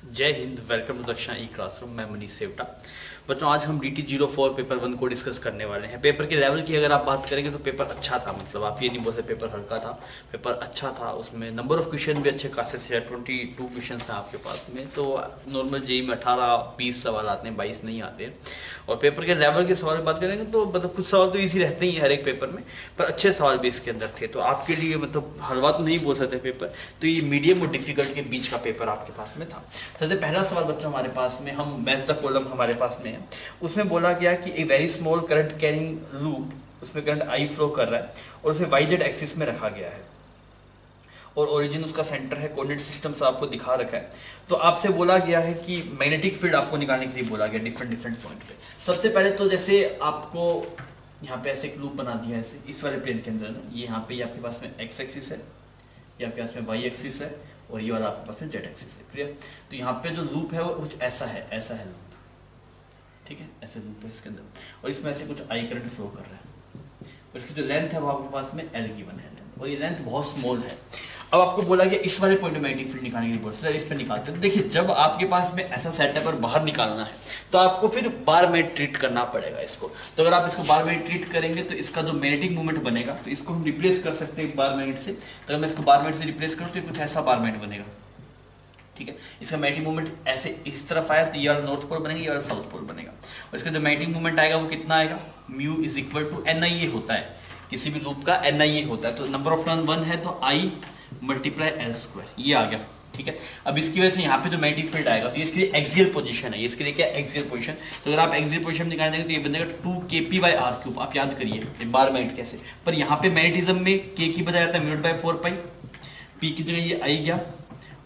जय Hind. Welcome to दक्षिणा ई classroom. मैं मनीष सेवटा। बच्चों, आज हम DT04 पेपर 1 को डिस्कस करने वाले हैं। पेपर के लेवल की अगर आप बात करेंगे तो पेपर अच्छा था, मतलब आप ये नहीं बोल सकते पेपर हल्का था। पेपर अच्छा था, उसमें नंबर ऑफ क्वेश्चन भी अच्छे खासे थे। 22 क्वेश्चन हैं आपके पास में। तो नॉर्मल जेई में 18-20 सवाल आते हैं, 22 नहीं आते। और पेपर के लेवल के सवाल की बात करेंगे तो मतलब कुछ सवाल तो ईजी रहते ही हैं हर एक पेपर में, पर अच्छे सवाल भी इसके अंदर थे। तो आपके लिए मतलब हलवा तो नहीं बोल सकते पेपर, तो ये मीडियम और डिफिकल्ट के बीच का पेपर आपके पास में था। सबसे पहला सवाल बच्चों हमारे पास में, हम मैच द कॉलम हमारे पास में है, उसमें बोला गया कि a very small current carrying loop, उसमें करंट आई फ्लो कर रहा है और उसे YZ एक्सिस में रखा गया है और ओरिजिन उसका सेंटर है। कोऑर्डिनेट सिस्टम से आपको दिखा रखा है। तो आपसे बोला गया है कि मैग्नेटिक फील्ड आपको निकालने के लिए बोला गया डिफरेंट पॉइंट पे। सबसे पहले तो जैसे आपको यहाँ पे ऐसे एक लूप बना दिया है, ऐसे इस वाले प्लेन के अंदर ना, ये यहाँ पे आपके पास में एक्स एक्सिस है, ये आपके पास में वाई एक्सिस है और ये वाला आपके पास में जेड एक्सिस है। क्लियर? तो यहाँ पे जो लूप है वो कुछ ऐसा है, ऐसा है लूप। ठीक है, ऐसे लूप है इसके अंदर और इसमें ऐसे कुछ आई करंट फ्लो कर रहा है और इसकी जो लेंथ है वो आपके पास में L गिवन है और ये लेंथ बहुत स्मॉल है। अब आपको बोला गया इस वाले पॉइंट में मैग्नेटिक फील्ड निकालने के लिए बोला, सर इस पे निकालते हैं। तो देखिए, जब आपके पास में ऐसा सेटअप और बाहर निकालना है तो आपको फिर बार में ट्रीट करना पड़ेगा इसको। तो अगर आप इसको बार में ट्रीट करेंगे तो इसका जो मैग्नेटिक मूवमेंट बनेगा तो इसको हम रिप्लेस कर सकते हैं बार मैग्नेट से। तो अगर मैं इसको बार मैग्नेट से रिप्लेस करूँ तो कुछ ऐसा बार मैग्नेट बनेगा। ठीक है, इसका मैग्नेटिक मूवमेंट ऐसे इस तरफ आया तो ये वाला नॉर्थ पोल बनेगा, ये वाला साउथ पोल बनेगा और इसका जो मैग्नेटिक मूवमेंट आएगा वो कितना आएगा, mu is equal to NIA होता है, किसी भी लूप का NIA होता है। तो नंबर ऑफ टर्न 1 है तो I मल्टीप्लाई L², ये आ गया। ठीक है, अब इसकी वजह से यहाँ पे जो मैग्नेटिक फील्ड आएगा तो इसके लिए एक्सियल पोजीशन है, ये इसके लिए क्या एक्सियल पोजीशन। तो अगर आप एक्सियल पोजीशन निकाल देंगे तो ये बनेगा 2kp/r³। आप याद करिए बार मैग्नेट कैसे, पर यहाँ पे मैग्नेटिज्म में k की बजाय आता है μ/4π, p की जगह ये आई गया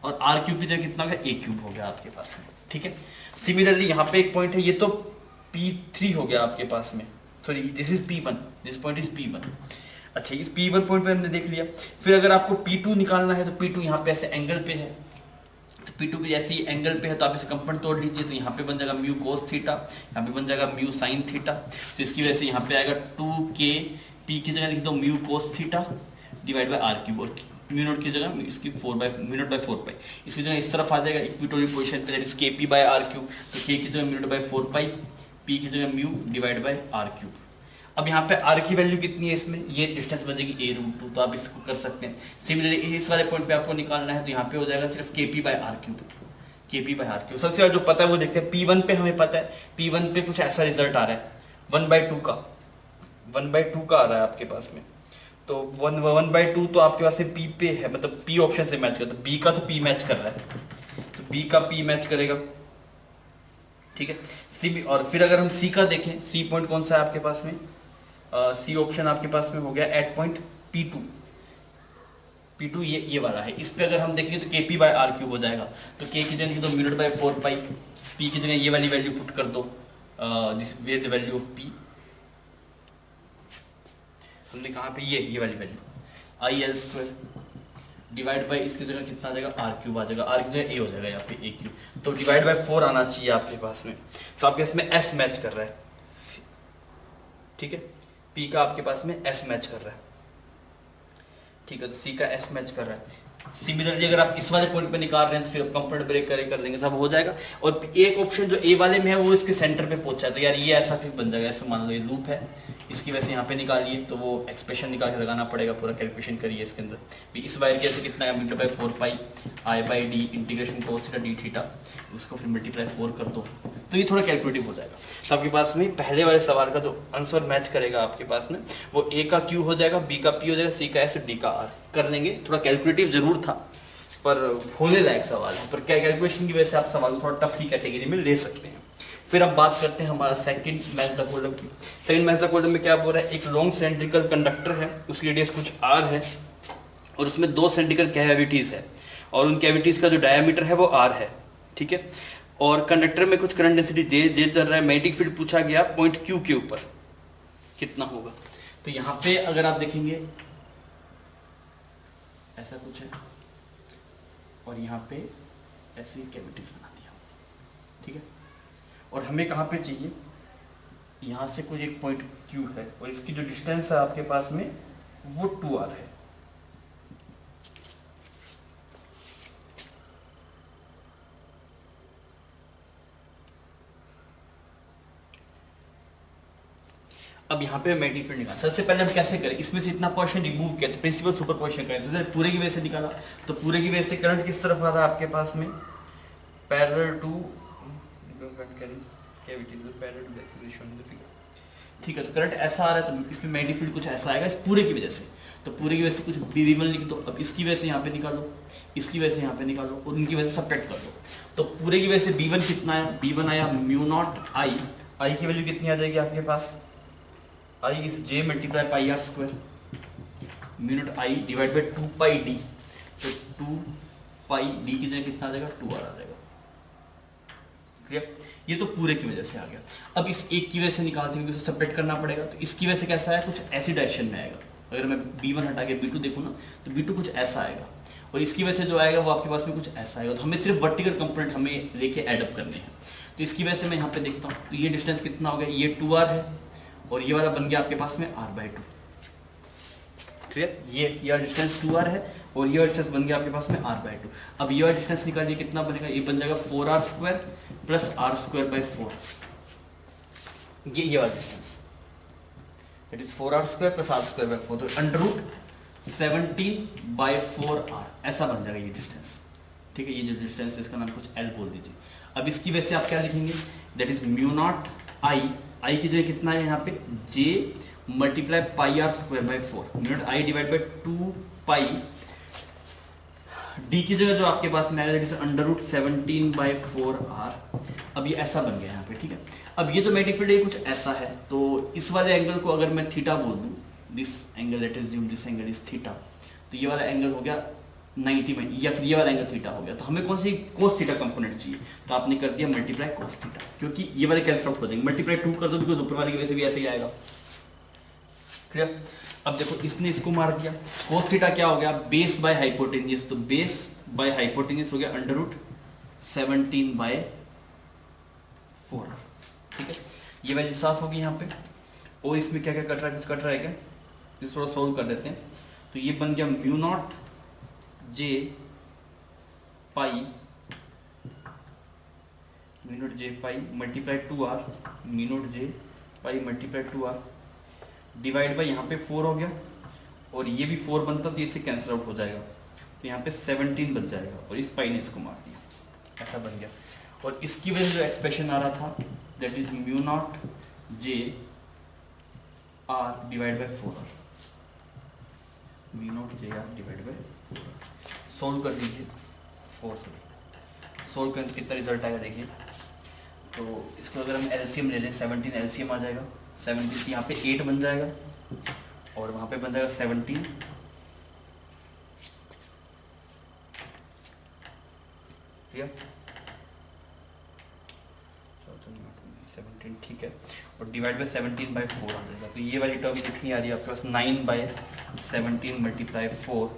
और r³ की जगह कितना हो गया, a³ हो गया आपके पास में। ठीक है, सिमिलरली यहाँ पे एक पॉइंट है, ये तो P3 हो गया आपके पास में, sorry this is P1, this point is P1। अच्छा, इस P1 पॉइंट पे हमने देख लिया। फिर अगर आपको P2 निकालना है तो P2 यहाँ पे ऐसे एंगल पे है, तो P2 की जैसे ही एंगल पे है तो आप इसे कंपोनेंट तोड़ लीजिए। तो यहाँ पे बन जाएगा म्यू कोस थीटा, यहाँ पे बन जाएगा म्यू साइन थीटा। तो इसकी वजह से यहाँ पे आएगा 2k, P की जगह लिख दो mu cos theta divide by r³ और म्यू नोट की जगह इसकी म्यू नोट बाई 4π। इसकी जगह इस तरफ आ जाएगा इक्विटोरियल पोजीशन पे, दैट इज kp/r³। तो k की जगह म्यू नोट बाई 4π, p की जगह म्यू डिवाइड बाई r³। अब यहाँ पे r की वैल्यू कितनी है इसमें, ये डिस्टेंस बन जाएगी a√2, तो आप इसको कर सकते हैं। सिमिलरली इस वाले पॉइंट पे आपको निकालना है तो यहाँ पे हो जाएगा सिर्फ kp/r³। kp/r³ सबसे ज्यादा जो पता है वो देखते हैं। P1 पे हमें पता है, P1 पे कुछ ऐसा रिजल्ट आ रहा है 1/2 का, 1/2 का आ रहा है आपके पास में। तो 1/2 तो आपके पास P पे है, मतलब P ऑप्शन से मैच करता है। B का तो P मैच कर रहा है, तो B का P मैच करेगा। ठीक है, C और फिर अगर हम C का देखें, C पॉइंट कौन सा है आपके पास में, C ऑप्शन आपके पास में हो गया एट पॉइंट P2 ये वाला है। इस पे अगर हम देखेंगे तो kp/r³ हो जाएगा। तो k की जगह तो म्यू नॉट बाई 4π, p की जगह ये वाली वैल्यू पुट कर दो, this with the value of p, हमने कहा पे ये वाली वैल्यू IL² डिवाइड बाई इसकी जगह कितना आ जाएगा r³ आ जाएगा, r की जगह a हो जाएगा यहाँ पे a³। तो डिवाइड बाई 4 आना चाहिए आपके पास में। तो आपके इसमें s मैच कर रहा है। ठीक है, p का आपके पास में s मैच कर रहा है। ठीक है, तो C का S मैच कर रहा है। सिमिलरली अगर आप इस वाले पॉइंट पे निकाल रहे हैं तो फिर कंपोनेंट ब्रेक कर देंगे, सब हो जाएगा। और एक ऑप्शन जो A वाले में है वो इसके सेंटर पे पहुंचा है, तो यार ये ऐसा फिर बन जाएगा। ऐसे मान लो ये लूप है, इसकी वजह से यहाँ पे निकालिए तो वो एक्सप्रेशन निकाल के लगाना पड़ेगा, पूरा कैलकुलेशन करिए इसके अंदर भी। इस वायर के ऐसे कितना है μ/4π I/d integration cos theta d theta, उसको फिर मल्टीप्लाई 4 कर दो तो ये थोड़ा कैलकुलेटिव हो जाएगा। तो आपके पास में पहले वाले सवाल का जो आंसर मैच करेगा आपके पास में वो A का Q हो जाएगा, B का P हो जाएगा, C का S, D का R कर लेंगे। थोड़ा कैलकुलेटिव जरूर था पर होने लायक सवाल है, पर क्या कैलकुलेशन की वजह से आप सवाल थोड़ा टफ की कैटेगरी में ले सकते हैं। फिर अब बात करते हैं हमारा सेकंड मैच द कॉलम की। सेकंड मैच द कॉलम में क्या बोल रहा है, एक लॉन्ग सिलेंड्रिकल कंडक्टर है, उसकी रेडियस कुछ r है और उसमें 2 सिलेंड्रिकल कैविटीज है और उन कैविटीज का जो डायमीटर है वो r है। ठीक है, और कंडक्टर में कुछ करंट डेंसिटी जे चल रहा है। मैग्नेटिक फील्ड पूछा गया पॉइंट Q के ऊपर कितना होगा। तो यहाँ पे अगर आप देखेंगे ऐसा कुछ है और यहाँ पे ऐसे कैविटीज बना दिया। ठीक है, और हमें कहाँ पे चाहिए, यहाँ से कुछ एक पॉइंट Q है और इसकी जो डिस्टेंस है आपके पास में वो 2r है। अब यहाँ पे मैग्नेटिक फील्ड निकाला। सबसे पहले हम कैसे करें, इसमें से इतना पोर्शन रिमूव किया तो प्रिंसिपल सुपरपोजिशन करें। सबसे पूरे की वजह से निकाला तो पूरे की वजह से करंट किस तरफ आ रहा है आपके पास में, पैरेलल टू ठीक है। तो करंट ऐसा आ रहा है तो इसमें मैग्नेटिक फील्ड कुछ ऐसा आएगा इस पूरे की वजह से। तो पूरे की वजह से कुछ V1 लिख दो। अब इसकी वजह से यहाँ पे निकालो, इसकी वजह से यहाँ पे निकालो और उनकी वजह से सब्ट्रैक्ट कर दो। तो पूरे की वजह से V1 कितना आया, V1 आया म्यू नॉट आई। आई की वैल्यू कितनी आ जाएगी आपके पास, I is J multiply pi are square mu naught I divide by 2 pi d. तो 2 पाई डी की जगह कितना आ जाएगा, 2 आ जाएगा। क्लियर, ये तो पूरे की वजह से आ गया। अब इस एक की वजह से निकालते हैं, सेपरेट करना पड़ेगा। तो इसकी वजह से कैसा है, कुछ ऐसी डायरेक्शन में आएगा। अगर मैं B1 हटा के B2 देखूँ ना तो B2 कुछ ऐसा आएगा और इसकी वजह से जो आएगा वो आपके पास में कुछ ऐसा आएगा। तो हमें सिर्फ वर्टिकल कंपोनेंट हमें लेके एडअप करने हैं। तो इसकी वजह से मैं यहाँ पे देखता हूँ तो ये डिस्टेंस कितना हो गया, ये 2r है और ये वाला बन गया आपके पास में r/2। क्लियर, ये डिस्टेंस 2r है और ये डिस्टेंस बन गया आपके पास में r/2। अब ये डिस्टेंस निकालिए कितना बनेगा, ये बन जाएगा 4r² प्लस r²/4। ये वाला distance that is 4r² plus r²/4। तो √17/4r ऐसा बन जाएगा ये डिस्टेंस। ठीक है, ये जो डिस्टेंस है इसका नाम कुछ l बोल दीजिए। अब इसकी वजह से आप क्या लिखेंगे, दैट इज म्यू नॉट आई। आई की जगह कितना है यहाँ पे, J multiply pi r²/4 mu naught I divide by 2 pi D की जगह जो आपके पास में आएगा √17/4r। अब ये ऐसा बन गया यहाँ पे। ठीक है, अब ये जो मैग्नेटिक फील्ड है कुछ ऐसा है। तो इस वाले एंगल को अगर मैं थीटा बोल दूं, this angle that is this angle is theta, तो ये वाला एंगल हो गया 90 में, या फिर ये वाला एंगल थीटा हो गया। तो हमें कौन सी कोस थीटा कंपोनेंट चाहिए, तो आपने कर दिया मल्टीप्लाई कोस थीटा, क्योंकि ये वाले कैंसिल आउट हो जाएंगे। मल्टीप्लाई 2 कर दो बिकॉज ऊपर वाले की वजह से भी ऐसे ही आएगा। क्लियर, अब देखो इसने इसको मार दिया। कोस थीटा क्या हो गया, बेस बाय हाइपोटेन्यूज। तो बेस बाय हाइपोटेन्यूज हो गया √17/4। ठीक है, ये वैल्यू साफ होगी यहाँ पे। और इसमें क्या क्या कट रहा है, कुछ कट रहा है क्या, इसे थोड़ा सोल्व कर देते हैं। तो ये बन गया mu naught J pi multiply 2r mu naught J pi multiply 2r divide by यहाँ पे 4 हो गया और ये भी 4 बनता तो इससे कैंसिल आउट हो जाएगा। तो यहाँ पे 17 बच जाएगा और इस पाई ने इसको मार दिया, ऐसा बन गया। और इसकी वजह से जो एक्सप्रेशन आ रहा था that is mu naught J r divide by 4r mu naught J r divide by 4r। Solve कर दीजिए, 4 सोल्व करने कितना रिजल्ट आएगा देखिए। तो इसको अगर हम एलसीएम ले लें, 17 एलसीएम आ जाएगा। 17 यहाँ पे 8 बन जाएगा और वहाँ पे बन जाएगा 17। ठीक है, 17 ठीक है, और डिवाइड बाई 17/4 आ जाएगा। तो ये वाली टर्म कितनी आ रही है आपके पास, 9/17 मल्टीप्लाई 4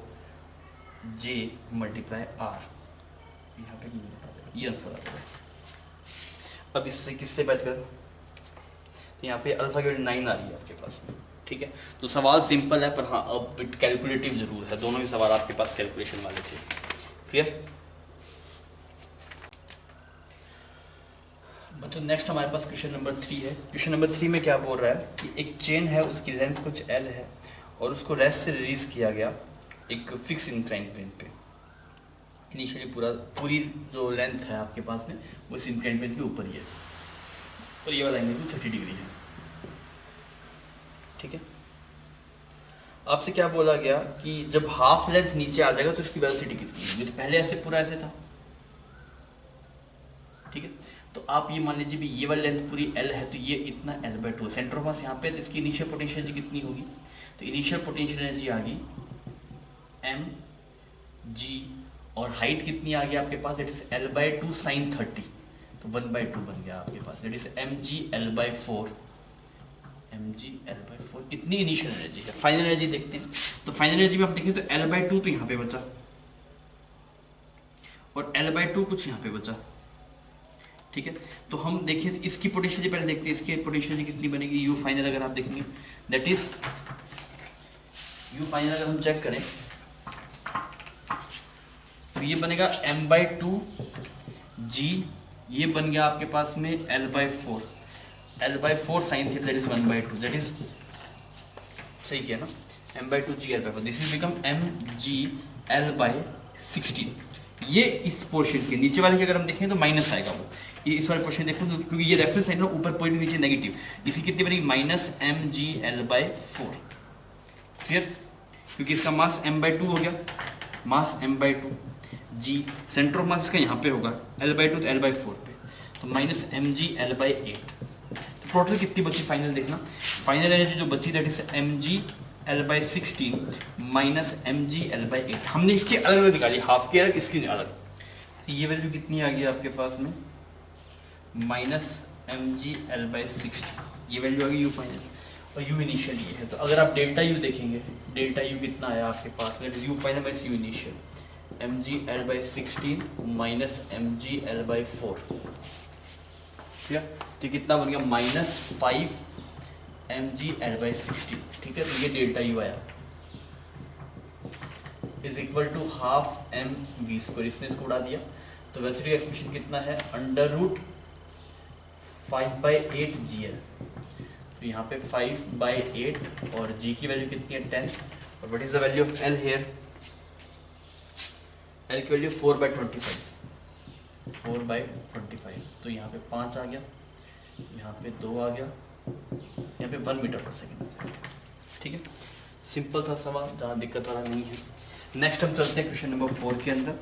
J मल्टीप्लाई R। यहाँ पे ये आंसर आ जाएगा। अब इससे किससे बचकर, तो यहाँ पे अल्फा की वैल्यू 9 आ रही है आपके पास में। ठीक है, तो सवाल सिंपल है पर हाँ अब कैलकुलेटिव जरूर है। दोनों ही सवाल आपके पास कैलकुलेशन वाले थे। क्लियर, तो नेक्स्ट हमारे पास क्वेश्चन नंबर 3 है। क्वेश्चन नंबर 3 में क्या बोल रहा है कि एक चेन है, उसकी लेंथ कुछ L है और उसको रेस्ट से रिलीज किया गया एक फिक्स इंक्लाइन प्लेन पे। इनिशियली पूरी जो लेंथ है आपके पास में वो इस इंक्लाइन प्लेन के ऊपर ही है और ये वाला एंगल 30 डिग्री है। ठीक है, आपसे क्या बोला गया कि जब हाफ लेंथ नीचे आ जाएगा तो इसकी वेलोसिटी कितनी है। तो पहले ऐसे पूरा ऐसे था। ठीक है, तो आप ये मान लीजिए भी ये वाली लेंथ पूरी L है तो ये इतना L/2 सेंटर ऑफ मास यहाँ पे, तो इसकी इनिशियल पोटेंशियल एनर्जी कितनी होगी, तो इनिशियल पोटेंशियल एनर्जी आ गई mg और हाइट कितनी आ गई आपके पास, दैट इज L/2 sin 30, तो 1/2 बन गया आपके पास, दैट इज mg L/4 इतनी इनिशियल एनर्जी है। फाइनल एनर्जी देखते हैं, तो फाइनल एनर्जी में आप देखें तो L/2 तो यहाँ पे बचा और L/2 कुछ यहाँ पे बचा। ठीक है, तो हम देखिए तो इसकी पोटेंशियल पहले देखते हैं, इसकी पोटेंशियल कितनी बनेगी। यू फाइनल अगर आप देखेंगे दैट इज यू फाइनल अगर हम चेक करें तो ये बनेगा m/2 g, ये बन गया आपके पास में L/4 L/4 sin theta that is 1/2, that is सही किया ना, m/2 g L/4, this is become mg L/16। ये इस पोर्शन के नीचे वाले की अगर हम देखें तो माइनस आएगा वो, ये इस वाले पोर्शन देखो तो, क्योंकि ये रेफरेंस साइन ना ऊपर पॉइंट नीचे नेगेटिव, इसकी कितनी बनेगी माइनस mg L/4, क्लियर, क्योंकि इसका मास m/2 हो गया, मास m/2, g centre of mass इसका यहाँ पे होगा, L/2 तो L/4 पे, तो माइनस mg L/8। तो टोटल कितनी बची फाइनल देखना, फाइनल एनर्जी जो बची that is mg L/16 minus mg L/8। हमने इसके अलग अलग निकाली, हाफ की अलग इसकी अलग, तो ये वैल्यू कितनी आ गई आपके पास में माइनस mg L/16, ये वैल्यू आ गई यू फाइनल, और यू इनिशियल ये है। तो अगर आप डेल्टा यू देखेंगे, डेल्टा यू कितना आया आपके पास में, you final minus you initial, mg L/16 minus mg L/4, ठीक है, तो कितना बन गया माइनस 5 mg L/16, ठीक है, तो ये डेल्टा यू आया is equal to half M V square, इसने इसको उड़ा दिया, तो वेलोसिटी का एक्सप्रेशन कितना है √5/8 GL, तो यहाँ पे 5/8 और g की वैल्यू कितनी है 10, और what is the value of L here, L की वैल्यू 4/25, 4/25, तो यहाँ पे 5 आ गया, यहाँ पे 2 आ गया, यहाँ पे 1 मीटर पर सेकेंड, ठीक है, सिंपल था सवाल, जहाँ दिक्कत वाला नहीं है। नेक्स्ट हम चलते हैं क्वेश्चन नंबर 4 के अंदर।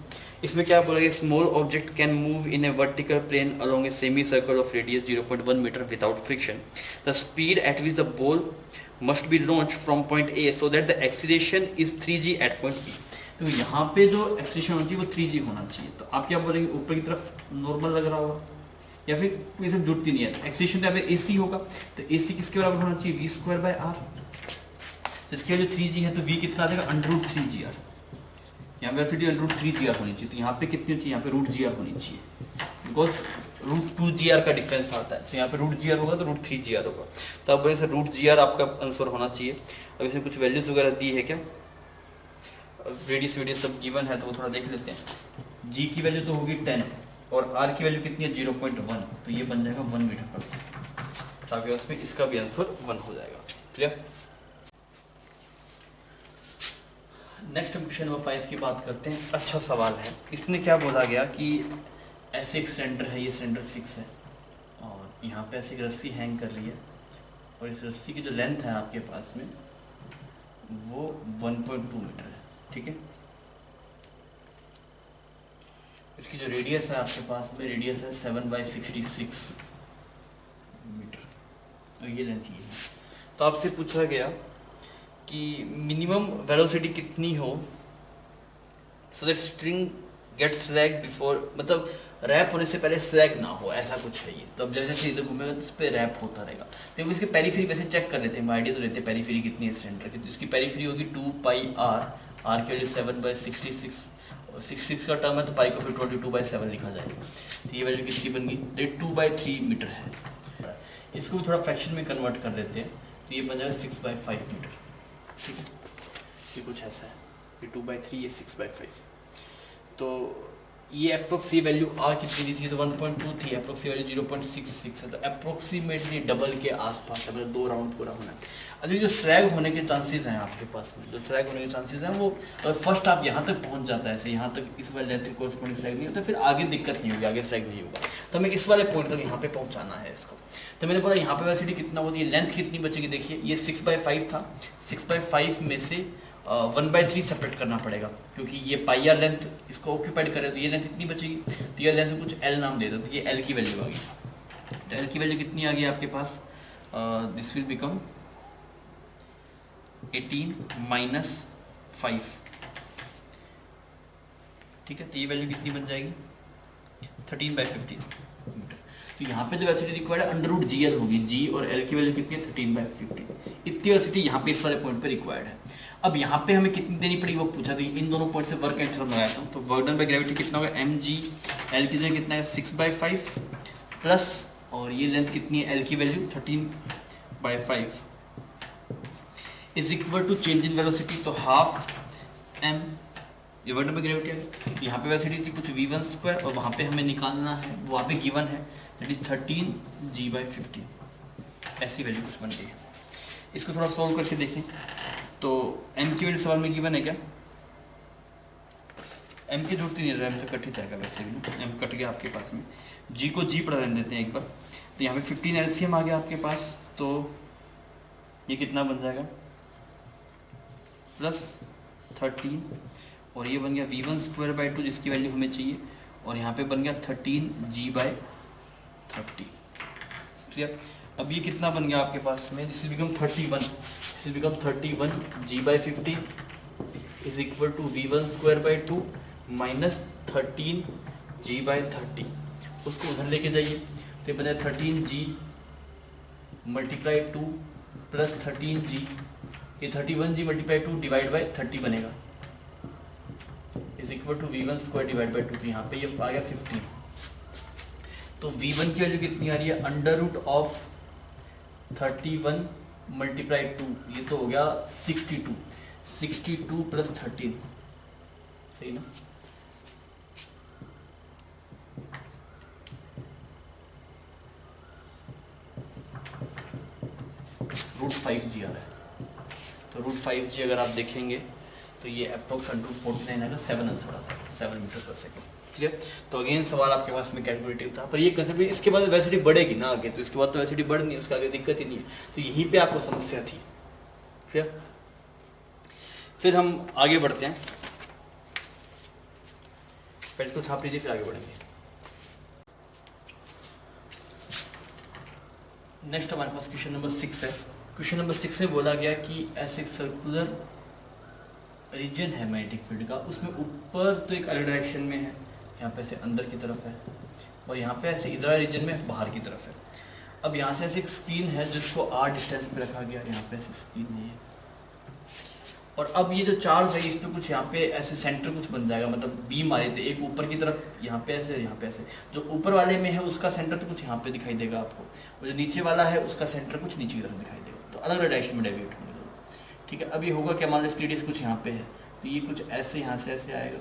इसमें क्या बोला गया, small object can move in a vertical plane along a semi circle of radius 0.1 meter without friction, the speed at which the ball must be launch from point A so that the acceleration is 3g at point B. तो यहाँ पे जो acceleration होनी चाहिए वो 3g होना चाहिए, तो आप क्या बोलेंगे, ऊपर की तरफ नॉर्मल लग रहा होगा या फिर कोई सब जुड़ती नहीं है, एक्सीलरेशन तो यहाँ पे AC होगा, तो AC किसके बराबर होना चाहिए v²/r, तो इसके जो 3g है तो v कितना आ जाएगा √3gr, यहाँ पे वेलोसिटी √3gr होनी चाहिए, तो यहाँ पे कितनी चाहिए, यहाँ पे √gr होनी चाहिए, बिकॉज √2gr का डिफरेंस आता है, तो यहाँ पे √gr होगा तो √3gr होगा, तो अब वैसे √gr आपका आंसर होना चाहिए। अब इसमें कुछ वैल्यूज वगैरह दी है क्या, रेडियस सब गिवन है तो वो थोड़ा देख लेते हैं। g की वैल्यू तो होगी 10 और r की वैल्यू कितनी है 0.1, तो ये बन जाएगा 1 मीटर पर सेकेंड, तो आपके पास में इसका भी आंसर 1 हो जाएगा, क्लियर। नेक्स्ट हम क्वेश्चन नंबर 5 की बात करते हैं। अच्छा सवाल है, इसने क्या बोला गया कि ऐसे एक सिलेंडर है, ये सिलेंडर फिक्स है और यहाँ पे ऐसे एक रस्सी हैंग कर रही है और इस रस्सी की जो लेंथ है आपके पास में वो 1.2 मीटर है, ठीक है। इसकी जो रेडियस है आपके पास में, रेडियस है 7/66 मीटर, और ये लेंथ ये है। तो आपसे पूछा गया कि मिनिमम वेलोसिटी कितनी हो so that string get slack before, मतलब रैप होने से पहले स्लैग ना हो, ऐसा कुछ है ये। तो अब जैसे जैसे इधर घूमेगा तो इस पर रैप होता रहेगा। तो इसकी पेरीफ्री वैसे चेक कर लेते हैं, आइडिया तो लेते हैं पेरीफ्री कितनी है सिलेंडर की। तो इसकी पेरीफ्री होगी 2πr, r की वैल्यू 7/66, और 66 का टर्म है तो पाई को फिर 22/7 लिखा जाएगा। तो ये वैल्यू कितनी बन गई, तो 2/3 मीटर है। इसको भी थोड़ा फ्रैक्शन में कन्वर्ट कर देते हैं तो ये बन जाएगा 6/5 मीटर, ठीक है। ये कुछ ऐसा है, ये 2/3, ये 6/5। तो ये अप्रोक्सी वैल्यू आर कितनी थी, तो 1.2 थी, अप्रोक्सी वैल्यू 0.66 है, तो अप्रोक्सीमेटली डबल के आसपास है, मतलब 2 राउंड पूरा होना है। अभी जो स्लैग होने के चांसेस हैं आपके पास में, जो स्लैग होने के चांसेस हैं वो, अगर फर्स्ट आप यहाँ तक पहुँच जाता है, ऐसे यहाँ तक इस वाले लेंथ के कोरस्पॉन्डिंग स्लैग नहीं होता, फिर आगे दिक्कत नहीं होगी, आगे स्लैग नहीं होगा। तो हमें इस वाले पॉइंट तक यहाँ पे पहुँचाना है इसको। तो मैंने बोला यहाँ पे वेलोसिटी कितना होती है, लेंथ कितनी बचेगी, देखिए ये 6/5 था, 6/5 में से 1/3 सेपरेट करना पड़ेगा, क्योंकि ये पाई आर लेंथ इसको ऑक्यूपाइड करे, तो ये लेंथ इतनी बचेगी। तो ये लेंथ कुछ एल नाम दे दो, तो ये एल की वैल्यू आ गई। तो एल की वैल्यू कितनी आ गई आपके पास, दिस विल बिकम 18 - 5, ठीक है। तो ये वैल्यू कितनी बन जाएगी 13/15 मीटर। तो यहाँ पे जो वेलोसिटी रिक्वायर्ड है √GL होगी, जी और एल की वैल्यू कितनी है 13/15, इतनी वेलोसिटी यहाँ पे इस वाले पॉइंट पे रिक्वायर्ड है। अब यहाँ पे हमें कितनी देनी पड़ेगी वो पूछा, तो इन दोनों पॉइंट से वर्क एंड थ्योरम लगाया था, तो वर्क डन बाय ग्रेविटी कितना होगा, mg, एल की जगह कितना है 6/5 प्लस, और ये लेंथ कितनी है एल की value 13/5 is equal to change in velocity, तो हाफ m, ये वर्क डन बाय ग्रेविटी है। यहाँ पे वेलोसिटी थी कुछ v1² और वहाँ पे हमें निकालना है, वहाँ पे गिवन है दैट इज 13g/15, ऐसी वैल्यू कुछ बन गई है। इसको थोड़ा सोल्व करके देखें तो m की वैल्यू सवाल में गिवन है क्या? m की जरूरत ही नहीं है, m तो कट ही जाएगा वैसे भी, m कट गया आपके पास में। g को g पढ़ा रहने देते हैं एक बार। तो यहाँ पे 15 LCM आ गया आपके पास, तो ये कितना बन जाएगा +13, और ये बन गया v1²/2 जिसकी वैल्यू हमें चाहिए, और यहाँ पे बन गया 13g/30। क्लियर? अब ये कितना बन गया आपके पास में, this become 31, this become 31g/50 is equal to v1²/2 minus 13g/30। उसको उधर लेके जाइए तो ये बन जाए 13g × 2 प्लस 13g, ये 31g × 2 डिवाइड बाई 30 बनेगा, इज इक्वल टू v1² / 2। तो यहाँ पे ये आ गया 15। तो v1 की वैल्यू कितनी आ रही है, √of 31 × 2, ये तो हो गया 62, 62 + 13, सही ना? √5g आ रहा है। तो √5g अगर आप देखेंगे तो ये अप्रोक्स √49 आएगा, 7 आंसर आता है, 7 मीटर/सेकंड। क्लियर? तो अगेन सवाल आपके पास में कैलकुलेटिव था, पर ये कंसेप्ट इसके बाद वैसिटी बढ़ेगी ना आगे, तो इसके बाद तो वैसिटी बढ़नी है, उसका आगे दिक्कत ही नहीं है। तो यहीं पे आपको समस्या थी। क्लियर? फिर हम आगे बढ़ते हैं, पहले इसको छाप लीजिए फिर आगे बढ़ेंगे। नेक्स्ट हमारे पास क्वेश्चन नंबर 6 है। क्वेश्चन नंबर 6 में बोला गया कि ऐसे एक सर्कुलर रीजन है मैग्नेटिक फील्ड का, उसमें ऊपर तो एक अलग डायरेक्शन में है, यहाँ पे ऐसे अंदर की तरफ है, और यहाँ पे ऐसे इधर रीजन में बाहर की तरफ है। अब यहाँ से ऐसे एक स्क्रीन है जिसको r डिस्टेंस पे रखा गया, यहाँ पे ऐसे स्क्रीन है, और अब ये जो चार्ज है इस पे कुछ यहाँ पे ऐसे सेंटर कुछ बन जाएगा, मतलब बीम आ रही थी एक ऊपर की तरफ, यहाँ पे ऐसे, यहाँ पे ऐसे। जो ऊपर वाले में है उसका सेंटर तो कुछ यहाँ पे दिखाई देगा आपको, और जो नीचे वाला है उसका सेंटर कुछ नीचे की तरफ दिखाई देगा, तो अलग अलग डायरेक्शन में डेविएट होंगे। ठीक है? अब ये होगा क्या, मान लो स्लीडियस कुछ यहाँ पे है, तो ये कुछ ऐसे यहाँ से ऐसे आएगा,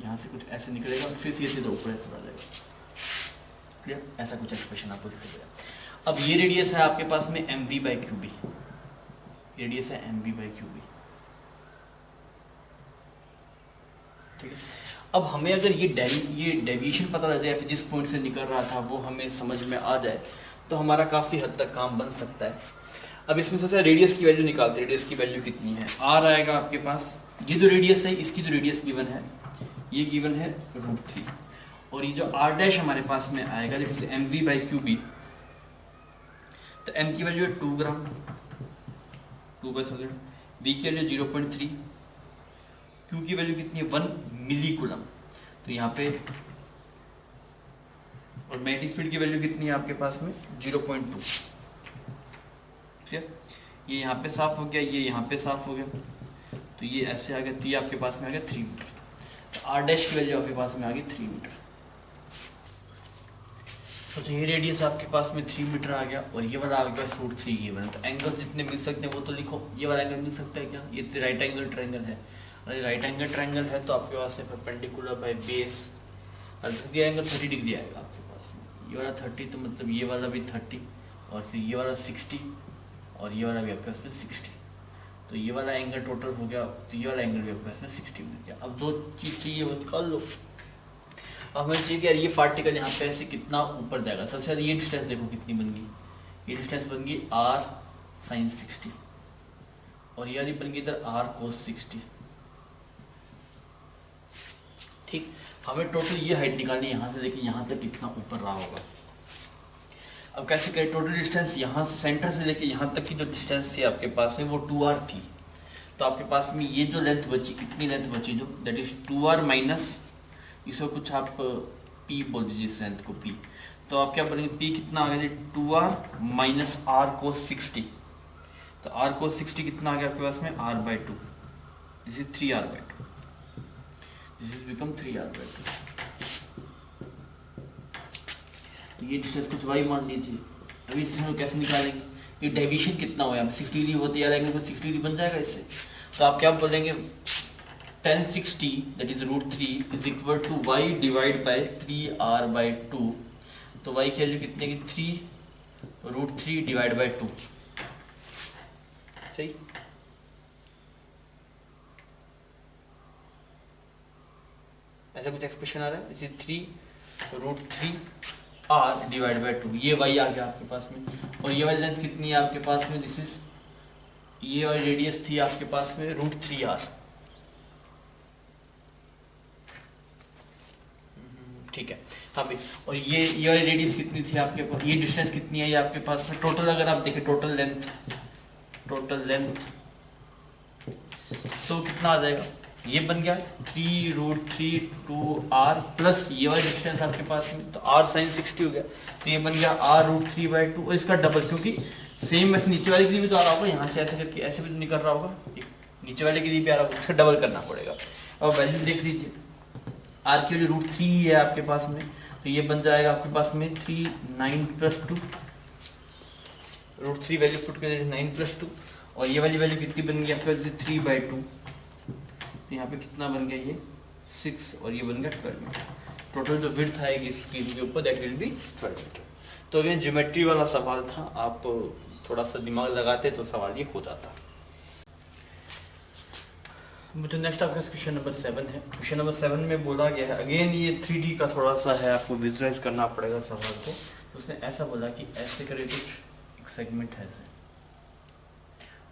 यहाँ से कुछ ऐसे निकलेगा, फिर ये सीधा ऊपर चला जाएगा। क्लियर? ऐसा कुछ एक्सप्रेशन आपको दिखाई देगा। अब ये रेडियस है आपके पास में mv/qb, रेडियस है mv/qb। ठीक है? अब हमें अगर ये डेविएशन पता लग जाए, जिस पॉइंट से निकल रहा था वो हमें समझ में आ जाए, तो हमारा काफ़ी हद तक काम बन सकता है। अब इसमें सबसे रेडियस की वैल्यू निकालते हैं। रेडियस की वैल्यू कितनी है, r आएगा आपके पास, ये जो रेडियस है इसकी जो रेडियस गिवन है ये गिवन है √3, और ये जो r' हमारे पास में आएगा जैसे mv/qb, तो m की वैल्यू है 2 ग्राम 2/1000, v की वैल्यू 0.3, q की वैल्यू कितनी है 1 मिलीकूलम, तो यहाँ पे, और मैग्नेटिक फील्ड की वैल्यू कितनी है आपके पास में 0.2। ठीक, ये यहाँ पे साफ हो गया, ये यहाँ पे साफ हो गया, तो ये ऐसे आ गया, तो ये आपके पास में आ गया 3 मीटर। तो r' की वैल्यू आपके पास में आ गई 3 मीटर। तो ये रेडियस आपके पास में 3 मीटर आ गया, और ये वाला आपके पास √3 ये बना। तो एंगल जितने मिल सकते हैं वो तो लिखो, ये वाला एंगल मिल सकता है क्या, ये राइट एंगल ट्रायंगल है, अरे राइट एंगल ट्रायंगल है तो आपके पास है परपेंडिकुलर बाय बेस, ये एंगल 30 डिग्री आएगा आपके पास में, ये वाला 30, तो मतलब ये वाला भी 30, और फिर ये वाला 60, और ये वाला भी आपके पास में 60, तो ये वाला एंगल टोटल हो गया, तो ये वाला एंगल भी आपके पास में 60 मिल गया। अब जो चीज़ चाहिए वो निकाल लो। अब हमें चाहिए कि यार ये पार्टिकल यहाँ पे ऐसे कितना ऊपर जाएगा। सबसे ज़्यादा ये डिस्टेंस देखो कितनी बन गई, ये डिस्टेंस बन गई r sin 60, और ये वाली बन गई इधर r cos 60। ठीक, हमें टोटल ये हाइट निकालनी है, यहाँ से देखिए यहाँ तक कितना ऊपर रहा होगा। अब कैसे करें, टोटल डिस्टेंस यहाँ से सेंटर से लेके यहाँ तक की जो डिस्टेंस थी आपके पास में वो 2r थी, तो आपके पास में ये जो लेंथ बची, इतनी लेंथ बची जो दैट इज 2r माइनस, इसको कुछ आप p बोल दीजिए इस लेंथ को p, तो आप क्या बोलेंगे p कितना आ गया, 2r माइनस r cos 60, तो r cos 60 कितना आ गया आपके पास में r/2, this is 3r/2, this is become 3r/2। तो ये डिस्टेंस कुछ y मान लीजिए। अभी डिस्टेंस कैसे निकालेंगे, ये डेविएशन कितना हुआ, 60 डिग्री होती है, एंगल 60 डिग्री बन जाएगा इससे। तो आप क्या बोलेंगे, tan 60 that is √3 is equal to y divide by 3r/2, तो y की वैल्यू कितने की 3 √3 डिवाइड बाई 2, सही। ऐसा कुछ एक्सप्रेशन आ रहा है, इसे 3√3 r डिवाइड बाई 2, ये y आ गया आपके पास में। और ये वाली लेंथ कितनी है आपके पास में, दिस इज, ये वाली रेडियस थी आपके पास में √3r, ठीक है। हाँ भाई, और ये वाली रेडियस कितनी थी आपके पास, ये डिस्टेंस कितनी है ये आपके पास में, टोटल अगर आप देखें टोटल लेंथ तो कितना आ जाएगा, ये बन गया 3√3 2r प्लस ये वाला डिस्टेंस आपके पास में, तो r sin 60 हो गया, तो ये बन गया r√3/2, और इसका डबल, क्योंकि सेम वैसे नीचे वाले के लिए भी तो आ रहा होगा, यहाँ से ऐसे करके ऐसे भी तो नहीं कर रहा होगा, नीचे वाले के लिए भी आ रहा होगा, इसका डबल करना पड़ेगा। अब वैल्यू देख लीजिए, r की वैल्यू √3 है आपके पास में, तो ये बन जाएगा आपके पास में 3 9 + 2, √3 वैल्यू पुट कर 9 + 2, और ये वाली वैल्यू कितनी बन गई आपके पास 3/2, तो यहाँ पे कितना बन गया, ये 6, और ये बन गया 12 मीटर। टोटल जो विड्थ आएगी स्क्रीन के ऊपर दैट विल बी 12 मीटर। तो अगेन ज्योमेट्री वाला सवाल था, आप थोड़ा सा दिमाग लगाते तो सवाल ये हो जाता। जो नेक्स्ट आपका क्वेश्चन नंबर 7 है, क्वेश्चन नंबर 7 में बोला गया है, अगेन ये 3D का थोड़ा सा है, आपको विजुअलाइज करना पड़ेगा सवाल को। तो उसने ऐसा बोला कि ऐसे करे कुछ एक सेगमेंट है ऐसे,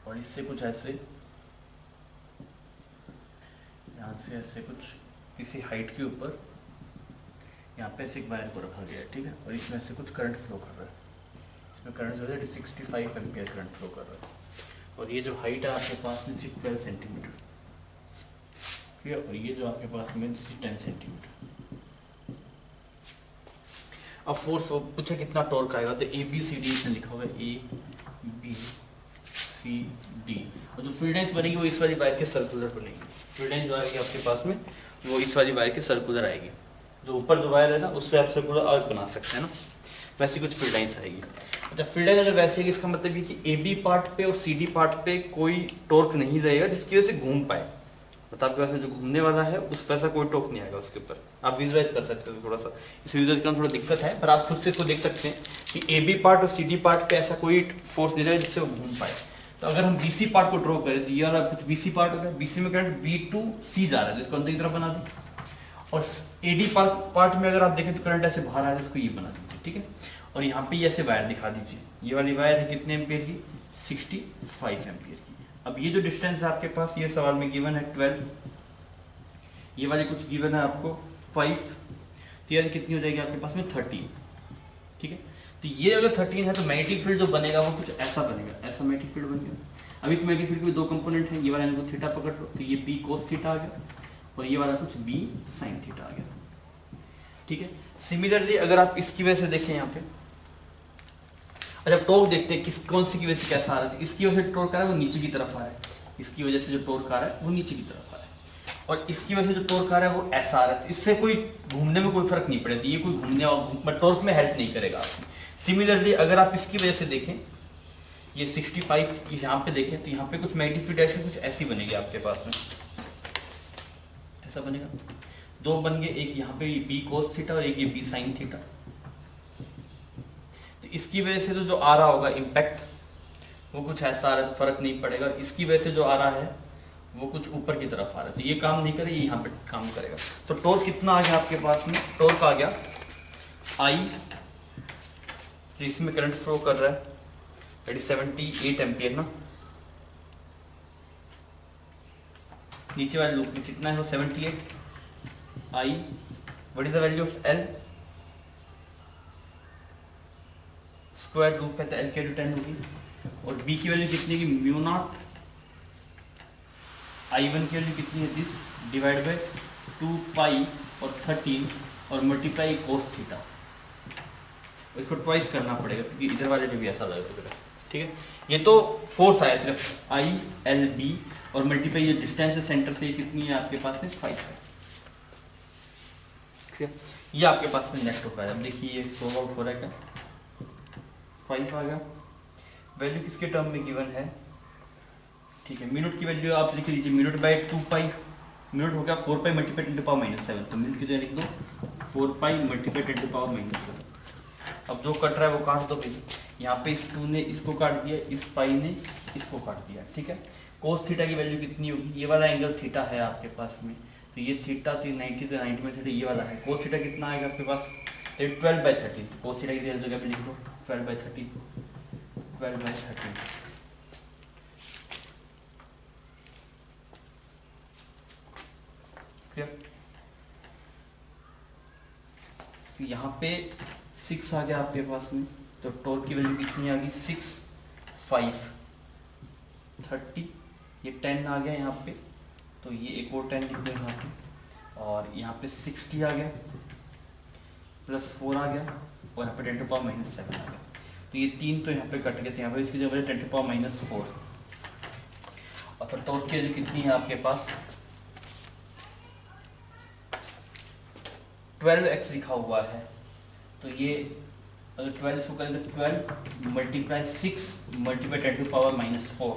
और इससे कुछ ऐसे, यहाँ से ऐसे कुछ किसी हाइट के ऊपर यहाँ पे ऐसे एक वायर को रखा गया है, ठीक है, और इसमें से कुछ करंट फ्लो कर रहा है, इसमें करंट जो है 65 एम्पियर करंट फ्लो कर रहा है, और ये जो हाइट है आपके पास में 12 सेंटीमीटर, ठीक है, और ये जो आपके पास में 10 सेंटीमीटर। अब फोर्स पूछा कितना टॉर्क आएगा, तो ABCD इसमें लिखा होगा ABCD, और जो फील्ड लाइंस बनेगी वो इस वाली वायर के सर्कुलर बनेगी, फील्ड लाइन जो आएगी आपके पास में वो इस वाली वायर के सर्कुलर आएगी, जो ऊपर जो वायर है ना उससे आप सर्कुलर आर्क बना सकते हैं ना, वैसी कुछ फील्ड लाइंस आएगी। अच्छा, फील्ड लाइन अगर वैसे है, इसका मतलब ये कि AB पार्ट पे और CD पार्ट पे कोई टॉर्क नहीं रहेगा जिसकी वजह से घूम पाए, मतलब आपके पास में जो घूमने वाला है उस वैसा कोई टॉर्क नहीं आएगा उसके ऊपर। आप विजुअलाइज कर सकते हो, थोड़ा सा इसे विजुअलाइज करना थोड़ा दिक्कत है, पर आप खुद से इसको देख सकते हैं कि AB पार्ट और CD पार्ट पे ऐसा कोई फोर्स नहीं रहेगा जिससे वो घूम पाए। तो अगर हम BC पार्ट को ड्रॉ करें तो ये वाला कुछ BC पार्ट हो गया, BC में करंट B2C जा रहा है, जिसको अंदर की तरफ बना दें, और AD पार्ट में अगर आप देखें तो करंट ऐसे बाहर आ रहा है, उसको ये बना दीजिए, ठीक है, और यहाँ पे ये ऐसे वायर दिखा दीजिए, ये वाली वायर है कितने एम्पियर की, 65 एम्पियर की। अब ये जो डिस्टेंस है आपके पास, ये सवाल में गिवन है 12, ये वाली कुछ गिवन है आपको 5, तो ये कितनी हो जाएगी आपके पास में 13, ठीक है। तो ये अगर 13 है तो मैग्नेटिक फील्ड जो बनेगा वो कुछ ऐसा बनेगा, ऐसा मैग्नेटिक फील्ड बन गया। अब इस मैग्नेटिक फील्ड के दो कंपोनेंट हैं, ये वाला इनको थीटा पकड़ लो, तो ये B cos थीटा आ गया, और ये वाला कुछ B sin थीटा आ गया, ठीक है। सिमिलरली अगर आप इसकी वजह से देखें यहाँ पे, अच्छा टॉर्क देखते हैं किस कौन सी की वजह से कैसा आ रहा है, इसकी वजह से टॉर्क आ रहा है वो नीचे की तरफ आ रहा है, इसकी वजह से जो टॉर्क आ रहा है वो नीचे की तरफ आ रहा है, और इसकी वजह से जो टॉर्क आ रहा है वो ऐसा आ रहा है, तो इससे कोई घूमने में कोई फर्क नहीं पड़ेगा, ये कोई घूमने और टॉर्क में हेल्प नहीं करेगा आपकी। सिमिलरली अगर आप इसकी वजह से देखें, ये 65 यहाँ पे देखें, तो यहाँ पे कुछ मैग्नेटिक फील्ड ऐसे कुछ ऐसी बनेगी आपके पास में, ऐसा बनेगा, दो बन गए, एक यहाँ पे B cos थीटा और एक ये B sin थीटा। तो इसकी वजह से तो जो आ रहा होगा इम्पैक्ट वो कुछ ऐसा आ रहा है, तो फर्क नहीं पड़ेगा, इसकी वजह से जो आ रहा है वो कुछ ऊपर की तरफ आ रहा है, तो ये काम नहीं करे, ये यहाँ पे काम करेगा। तो टॉर्क कितना आ गया आपके पास में, टॉर्क आ गया I, जो इसमें करंट फ्लो कर रहा है दैट इज 78 एम्पियर ना, नीचे वाले लूप में कितना है वो 78, I, what is the value of L, square loop है तो L की वैल्यू 10 होगी, और B की वैल्यू कितनी की म्यू नॉट, I1 की वैल्यू कितनी है दिस डिवाइड बाय 2 पाई और 13 और मल्टीप्लाई कोस थीटा, इसको ट्वाइस करना पड़ेगा क्योंकि इधर वाले पे भी ऐसा लगेगा, ठीक है। ये तो फोर्स आया सिर्फ ILB, और मल्टीप्लाई ये डिस्टेंस है सेंटर से, ये कितनी है आपके पास है 5 है, ठीक है। ये आपके पास में नेक्स्ट होगा, अब देखिए ये सॉल्व आउट हो रहा है क्या, 5 आ गया, वैल्यू किसके टर्म में गिवन है, ठीक है। मिनट की वैल्यू आप लिख लीजिए, मिनट बाय 2 पाई, मिनट हो गया 4 पाई मल्टीप्लाई 10 पावर -7, तो मिनट की जगह लिख दो 4 पाई मल्टीप्लाई 10 पावर -7। अब जो कट रहा है वो काट दो भाई, यहाँ पे इस 2 ने इसको काट दिया, इस पाई ने इसको काट दिया, ठीक है। कोस थीटा की वैल्यू कितनी होगी, ये वाला एंगल थीटा है आपके पास में, तो ये थीटा 90 तो 90 में थीटा ये वाला है, कोस थीटा कितना आएगा आपके पास, 12/13, तो कोस थीटा की जगह पे लिख दो 12/13, 12/13। यहाँ पे 6 आ गया आपके पास में, तो टॉर्क की वैल्यू कितनी आ गई 6, 5, 30, ये 10 आ गया यहाँ पे, तो ये एक और 10 लिख दो यहाँ पे, और यहाँ पे 60 आ गया प्लस 4 आ गया, और यहाँ पे 10⁻⁻7 आ गया, तो ये 3 तो यहाँ पे कट गए थे, यहाँ पे इसकी जगह 10⁻⁻4, और तो टॉर्क की वैल्यू कितनी है आपके पास 12x लिखा हुआ है, तो ये अगर 12 इसको करें तो 12 मल्टीप्लाई 6 मल्टीप्लाई 10⁻⁻4,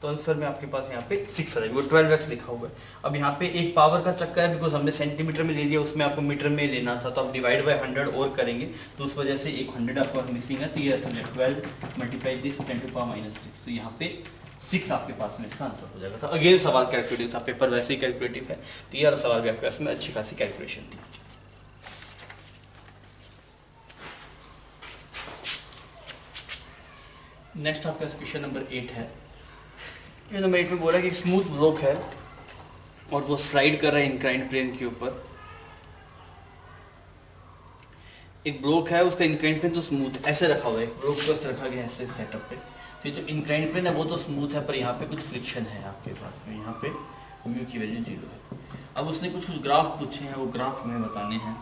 तो आंसर में आपके पास यहाँ पे 6 आ जाएगी, वो 12x लिखा हुआ है। अब यहाँ पे एक पावर का चक्कर है, बिकॉज हमने सेंटीमीटर में ले लिया, उसमें आपको मीटर में लेना था, तो आप डिवाइड बाय 100 और करेंगे, तो उस वजह से एक 100 आपको मिसिंग है, तो ये ऐसा 12 मल्टीप्लाई दिस 10⁻⁻6, तो यहाँ पे 6 आपके पास में इसका आंसर हो जाएगा। तो अगेन सवाल कैलकुलेटिव था, पेपर वैसे ही कैलकुलेटिव है, तो ये वाला सवाल भी आपके पास में अच्छी खासी कैलकुलेशन थी। नेक्स्ट आपका क्वेश्चन नंबर 8 है। ये नंबर 8 में बोला कि स्मूथ ब्लॉक है और वो स्लाइड कर रहा है इंक्लाइंड प्लेन के ऊपर। एक ब्लॉक है, उसका इंक्लाइंड प्लेन तो स्मूथ ऐसे रखा हुआ है, ब्लॉक को ऐसे रखा गया है ऐसे सेटअप पे, तो ये जो इंक्लाइंड प्लेन है वो तो स्मूथ है, पर यहाँ पे कुछ फ्रिक्शन है आपके पास में, यहाँ पे म्यू की वैल्यू 0 है। अब उसने कुछ ग्राफ पूछे हैं, वो ग्राफ हमें बताने हैं।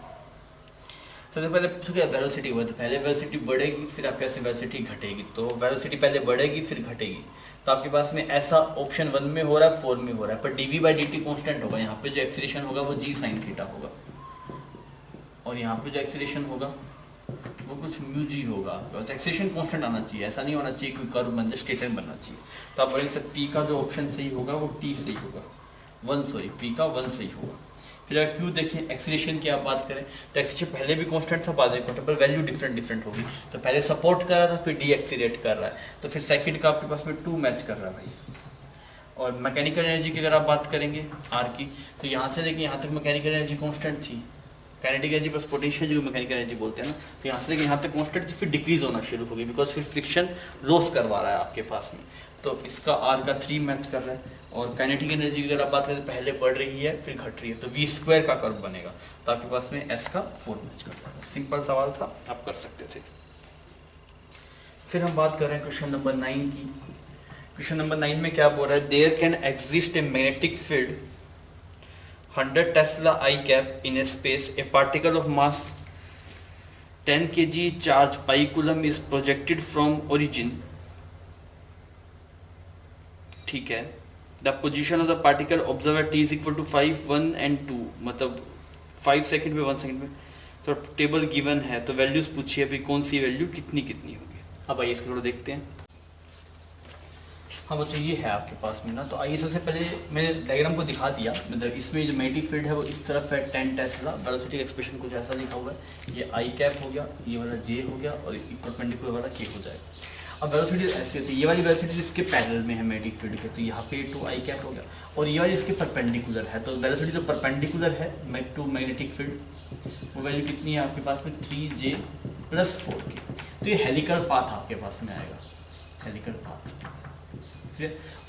सबसे पहले पूछो क्या वेलोसिटी हुआ, तो पहले वेलोसिटी बढ़ेगी फिर आपके पास वेलोसिटी घटेगी, तो वेलोसिटी पहले बढ़ेगी फिर घटेगी, तो आपके पास में ऐसा ऑप्शन 1 में हो रहा है, 4 में हो रहा है, पर dv/dt कांस्टेंट होगा, यहाँ पे जो एक्सीलरेशन होगा वो g sin थीटा होगा, और यहाँ पे जो एक्सीलरेशन होगा वो कुछ म्यू जी होगा, तो एक्सीलरेशन कांस्टेंट आना चाहिए, ऐसा नहीं होना चाहिए कोई कर्व बन जाए, स्ट्रेट लाइन बनना चाहिए। तो आप बोलेंगे सर p का जो ऑप्शन सही होगा वो t सही होगा, p का 1 सही होगा। फिर अगर क्यू देखें, एक्सीलरेशन की आप बात करें तो एक्सीलरेशन पहले भी कांस्टेंट था, बाद में कांस्टेंट, पर वैल्यू डिफरेंट होगी, तो पहले सपोर्ट कर रहा था फिर डी एक्सीलरेट कर रहा है, तो फिर सेकंड का आपके पास में 2 मैच कर रहा है भाई। और मैकेनिकल एनर्जी की अगर आप बात करेंगे आर की, तो यहाँ से लेके यहाँ तक मैकेनिकल एनर्जी कांस्टेंट थी, काइनेटिक एनर्जी प्लस पोटेंशियल जो मैकेनिकल एनर्जी बोलते हैं ना, तो यहाँ से लेके यहाँ तक कांस्टेंट थी, फिर डिक्रीज होना शुरू हो गई, बिकॉज फिर फ्रिक्शन लॉस करवा रहा है आपके पास में, तो इसका आर का 3 मैच कर रहा है। और काइनेटिक एनर्जी की अगर आप बात करें तो पहले बढ़ रही है फिर घट रही है, तो v² का कर्व बनेगा, तो आपके पास में s का 4 मैच कर रहा है। सिंपल सवाल था, आप कर सकते थे। फिर हम बात कर रहे हैं क्वेश्चन नंबर 9 की। क्वेश्चन नंबर 9 में क्या बोल रहा है, there can exist a magnetic field 100 tesla I cap in a space, a particle of mass 10 kg charge pi coulomb is projected from origin, ठीक है। The position of the particle observe eight t = 5, 1 and 2, मतलब 5 second में 1 second में, तो table given है, तो values पूछिए अभी कौन सी वैल्यू कितनी होगी। अब आइए इसको थोड़ा देखते हैं। हाँ बच्चों ये है आपके पास में ना, तो आइए सबसे पहले मैंने डायग्राम को दिखा दिया, मतलब इसमें जो मैग्नेटिक फील्ड है वो इस तरफ है 10 टेस्ला, वेलोसिटी एक्सप्रेशन कुछ ऐसा लिखा हुआ है, ये I cap हो गया, ये वाला J हो गया, और परपेंडिकुलर वाला K हो जाएगा। अब वेलोसिटी ऐसी होती है, ये वाली वेलोसिटी इसके पैरेलल में है मैग्नेटिक फील्ड के, तो यहाँ पे 2 I cap हो गया, और ये वाली इसके परपेंडिकुलर है, तो वेलोसिटी जो परपेंडिकुलर है टू मैग्नेटिक फील्ड वो वैल्यू कितनी है आपके पास में 3J + 4K, तो ये हेलिकल पाथ आपके पास में आएगा, हेलिकल पाथ।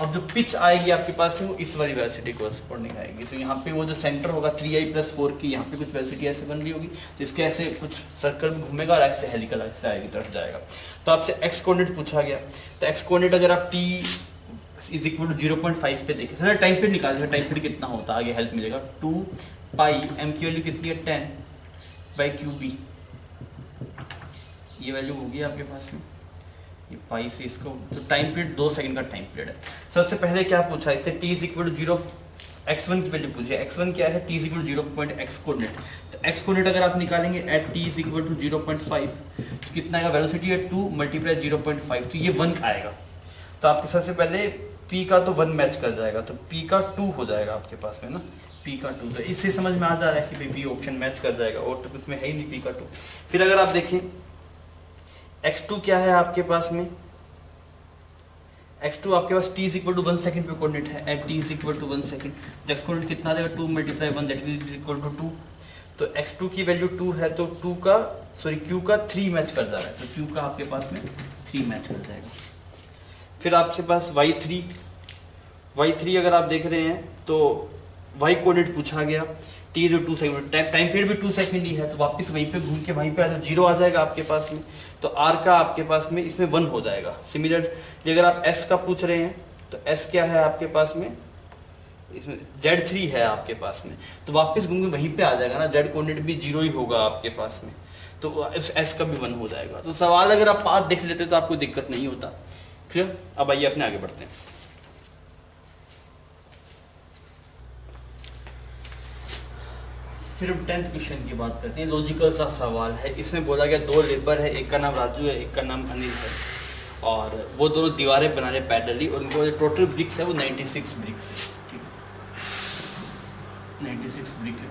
अब जो पिच आएगी आपके पास से वो इस वाली वेलोसिटी कोरस्पॉन्डिंग आएगी, तो यहाँ पे वो जो सेंटर होगा 3I + 4 की, यहाँ पे कुछ वेलोसिटी ऐसे बन रही होगी, तो इसके ऐसे कुछ सर्कल में घूमेगा और ऐसे हेलिकल ऐसे आएगी तरफ जाएगा। तो आपसे एक्स कोऑर्डिनेट पूछा गया, तो एक्स कोऑर्डिनेट अगर आप t = 0.5 पे देखें, सर टाइम पीरियड निकाल, टाइम पीरियड कितना होता है आगे हेल्प मिलेगा, 2 पाई m की वैल्यू कितनी है 10/qb, ये वैल्यू होगी आपके पास में, ये पाई से इसको, तो टाइम पीरियड 2 सेकंड का टाइम पीरियड है। सबसे पहले क्या पूछा इससे, t = 0, x1 की वैल्यू पूछे, x1 क्या है, t is equal 0.x coordinate, तो x कोऑर्डिनेट अगर आप निकालेंगे at t is equal to 0.5 तो कितना आएगा, वेलोसिटी है 2 मल्टीप्लाई 0.5 तो ये 1 आएगा। तो आपके सबसे पहले p का तो 1 मैच कर जाएगा, तो p का 2 हो जाएगा आपके पास में ना, p का 2, तो इससे समझ में आ जा रहा है कि भाई b ऑप्शन मैच कर जाएगा, और तो कुछ में है ही नहीं p का 2। फिर अगर आप देखें x2 क्या है आपके पास में, x2 आपके पास t is equal to 1 second पे कोऑर्डिनेट है, at t is equal to 1 second, तो x कोऑर्डिनेट कितना आ जाएगा 2 multiply 1 that is equal to 2, तो x2 की वैल्यू 2 है तो q का 3 मैच कर जा रहा है, तो q का आपके पास में 3 मैच कर जाएगा। फिर आपके पास y3 अगर आप देख रहे हैं तो y कोऑर्डिनेट पूछा गया, t जो 2 सेकंड, टाइम पीरियड भी 2 सेकंड ही है, तो वापस वहीं पे घूम के वहीं पे 0 आ जाएगा आपके पास में, तो r का आपके पास में इसमें 1 हो जाएगा। सिमिलरली अगर आप s का पूछ रहे हैं तो s क्या है आपके पास में, इसमें Z3 है आपके पास में, तो वापस घूम के वहीं पे आ जाएगा ना, z कोऑर्डिनेट भी 0 ही होगा आपके पास में, तो s का भी 1 हो जाएगा। तो सवाल अगर आप पाथ देख लेते तो आपको दिक्कत नहीं होता। क्लियर? अब आइए अपने आगे बढ़ते हैं। फिर हम 10th क्वेश्चन की बात करते हैं, लॉजिकल सा सवाल है। इसमें बोला गया 2 लेबर है, एक का नाम राजू है, एक का नाम अनिल है, और वो दोनों दीवारें बना रहे पैरेलली, और उनको जो टोटल ब्रिक्स है वो 96 ब्रिक्स है, ठीक है, 96 ब्रिक है,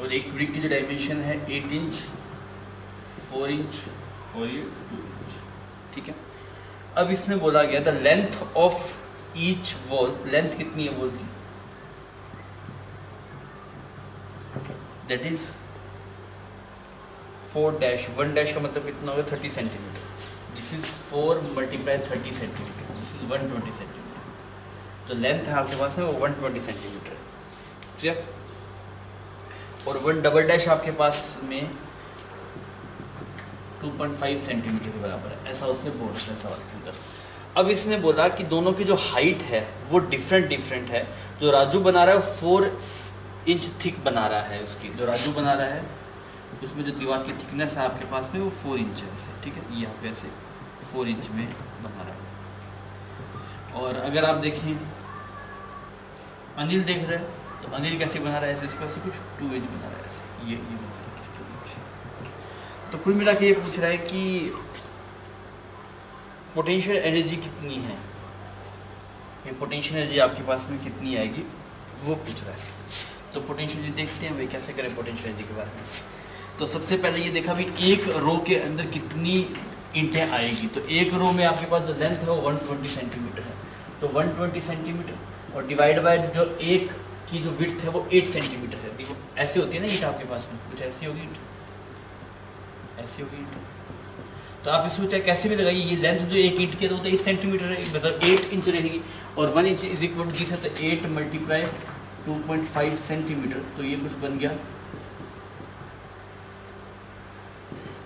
और एक ब्रिक की जो डायमेंशन है 8 इंच, 4 इंच और ये 2 इंच, ठीक है। अब इसमें बोला गया the length of each wall, length कितनी है वॉल की, दैट इज 4 डैश, 1 डैश का मतलब कितना होगा 30 centimetre, this is 4 multiply 30 centimetre, this is 120 centimetre, तो लेंथ है आपके पास में वो 120 सेंटीमीटर, ठीक है। और 1 डबल डैश आपके पास में 2.5 सेंटीमीटर के बराबर है, ऐसा उसने बोर्ड है सवाल के अंदर। अब इसने बोला कि दोनों की जो हाइट है वो डिफरेंट है, जो राजू बना रहा है वो 4 इंच थिक बना रहा है, उसकी जो राजू बना रहा है उसमें जो दीवार की थिकनेस है आपके पास में वो 4 इंच है ऐसे, ठीक है, यहाँ पे ऐसे 4 इंच में बना रहा है। और अगर आप देखें अनिल देख रहे हैं तो अनिल कैसे बना रहा है, ऐसे इसको ऐसे कुछ 2 इंच बना रहा है ऐसे, ये बना रहा है 2 इंच। तो कुल मिला के ये पूछ रहा है कि पोटेंशियल एनर्जी कितनी है, ये पोटेंशियल एनर्जी आपके पास में कितनी आएगी वो पूछ रहा है। तो पोटेंशियल एनर्जी देखते हैं भाई कैसे करें पोटेंशियल एनर्जी के बारे में। तो सबसे पहले ये देखा भी एक रो के अंदर कितनी ईंटें आएगी, तो एक रो में आपके पास जो लेंथ है वो 120 सेंटीमीटर है, तो 120 सेंटीमीटर और डिवाइड बाय जो एक की जो विड्थ है वो 8 सेंटीमीटर है। देखो ऐसी होती है ना ईंट आपके पास में, कुछ ऐसी होगी ईंट, ऐसी होगी ईंट, तो आप इसको चाहे कैसे भी लगाइए, ये लेंथ जो एक ईंट की है वो तो 8 सेंटीमीटर है, मतलब 8 इंच रहेगी, और 1 inch is equal to this है, तो 8 मल्टीप्लाई 2.5 सेंटीमीटर, तो ये कुछ बन गया,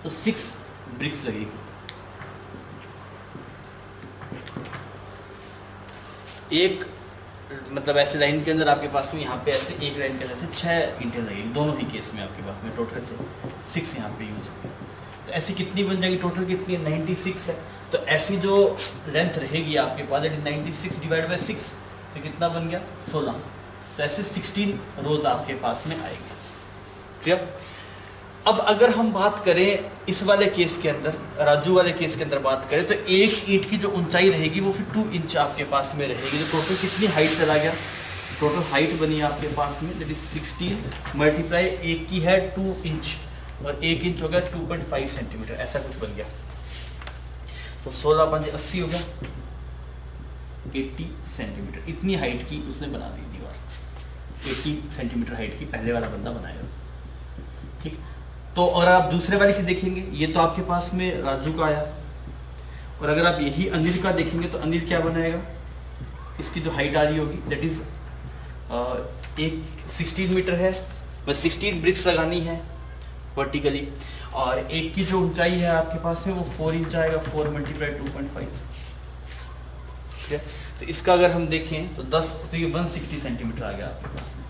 तो 6 ब्रिक्स लगेगी। एक मतलब ऐसे लाइन के अंदर आपके पास में यहाँ पे ऐसे एक लाइन के अंदर से 6 ईंटें लगेगी, दोनों ही केस में आपके पास में टोटल से 6 यहाँ पे यूज होगी। तो ऐसी कितनी बन जाएगी, टोटल कितनी है 96 है, तो ऐसी जो लेंथ रहेगी आपके पास 96 डिवाइड बाई 6, तो कितना बन गया 16, तो ऐसे 16 रोज आपके पास में आएगी। क्लियर? अब अगर हम बात करें इस वाले केस के अंदर, राजू वाले केस के अंदर बात करें, तो एक ईंट की जो ऊंचाई रहेगी वो फिर 2 इंच आपके पास में रहेगी, तो टोटल कितनी हाइट चला गया, टोटल हाइट बनी आपके पास में दैट इज 16 मल्टीप्लाई एक की है 2 इंच और 1 इंच हो गया 2.5 सेंटीमीटर, ऐसा कुछ बन गया, तो 16 5 80 हो गया 80 सेंटीमीटर, इतनी हाइट की उसने बना दी दीवार, 80 सेंटीमीटर हाइट की पहले वाला बंदा बनाएगा। ठीक, तो और आप दूसरे वाले की देखेंगे, ये तो आपके पास में राजू का आया, और अगर आप यही अनिल का देखेंगे तो अनिल क्या बनाएगा, इसकी जो हाइट आ रही होगी दैट इज एक 16 मीटर है, बस 16 ब्रिक्स लगानी है वर्टिकली, और एक की जो ऊंचाई है आपके पास में वो 4 इंच आएगा, 4 मल्टीप्लाई 2.5, ठीक है। तो इसका अगर हम देखें तो 10, तो ये 160 सेंटीमीटर आ गया आपके पास में।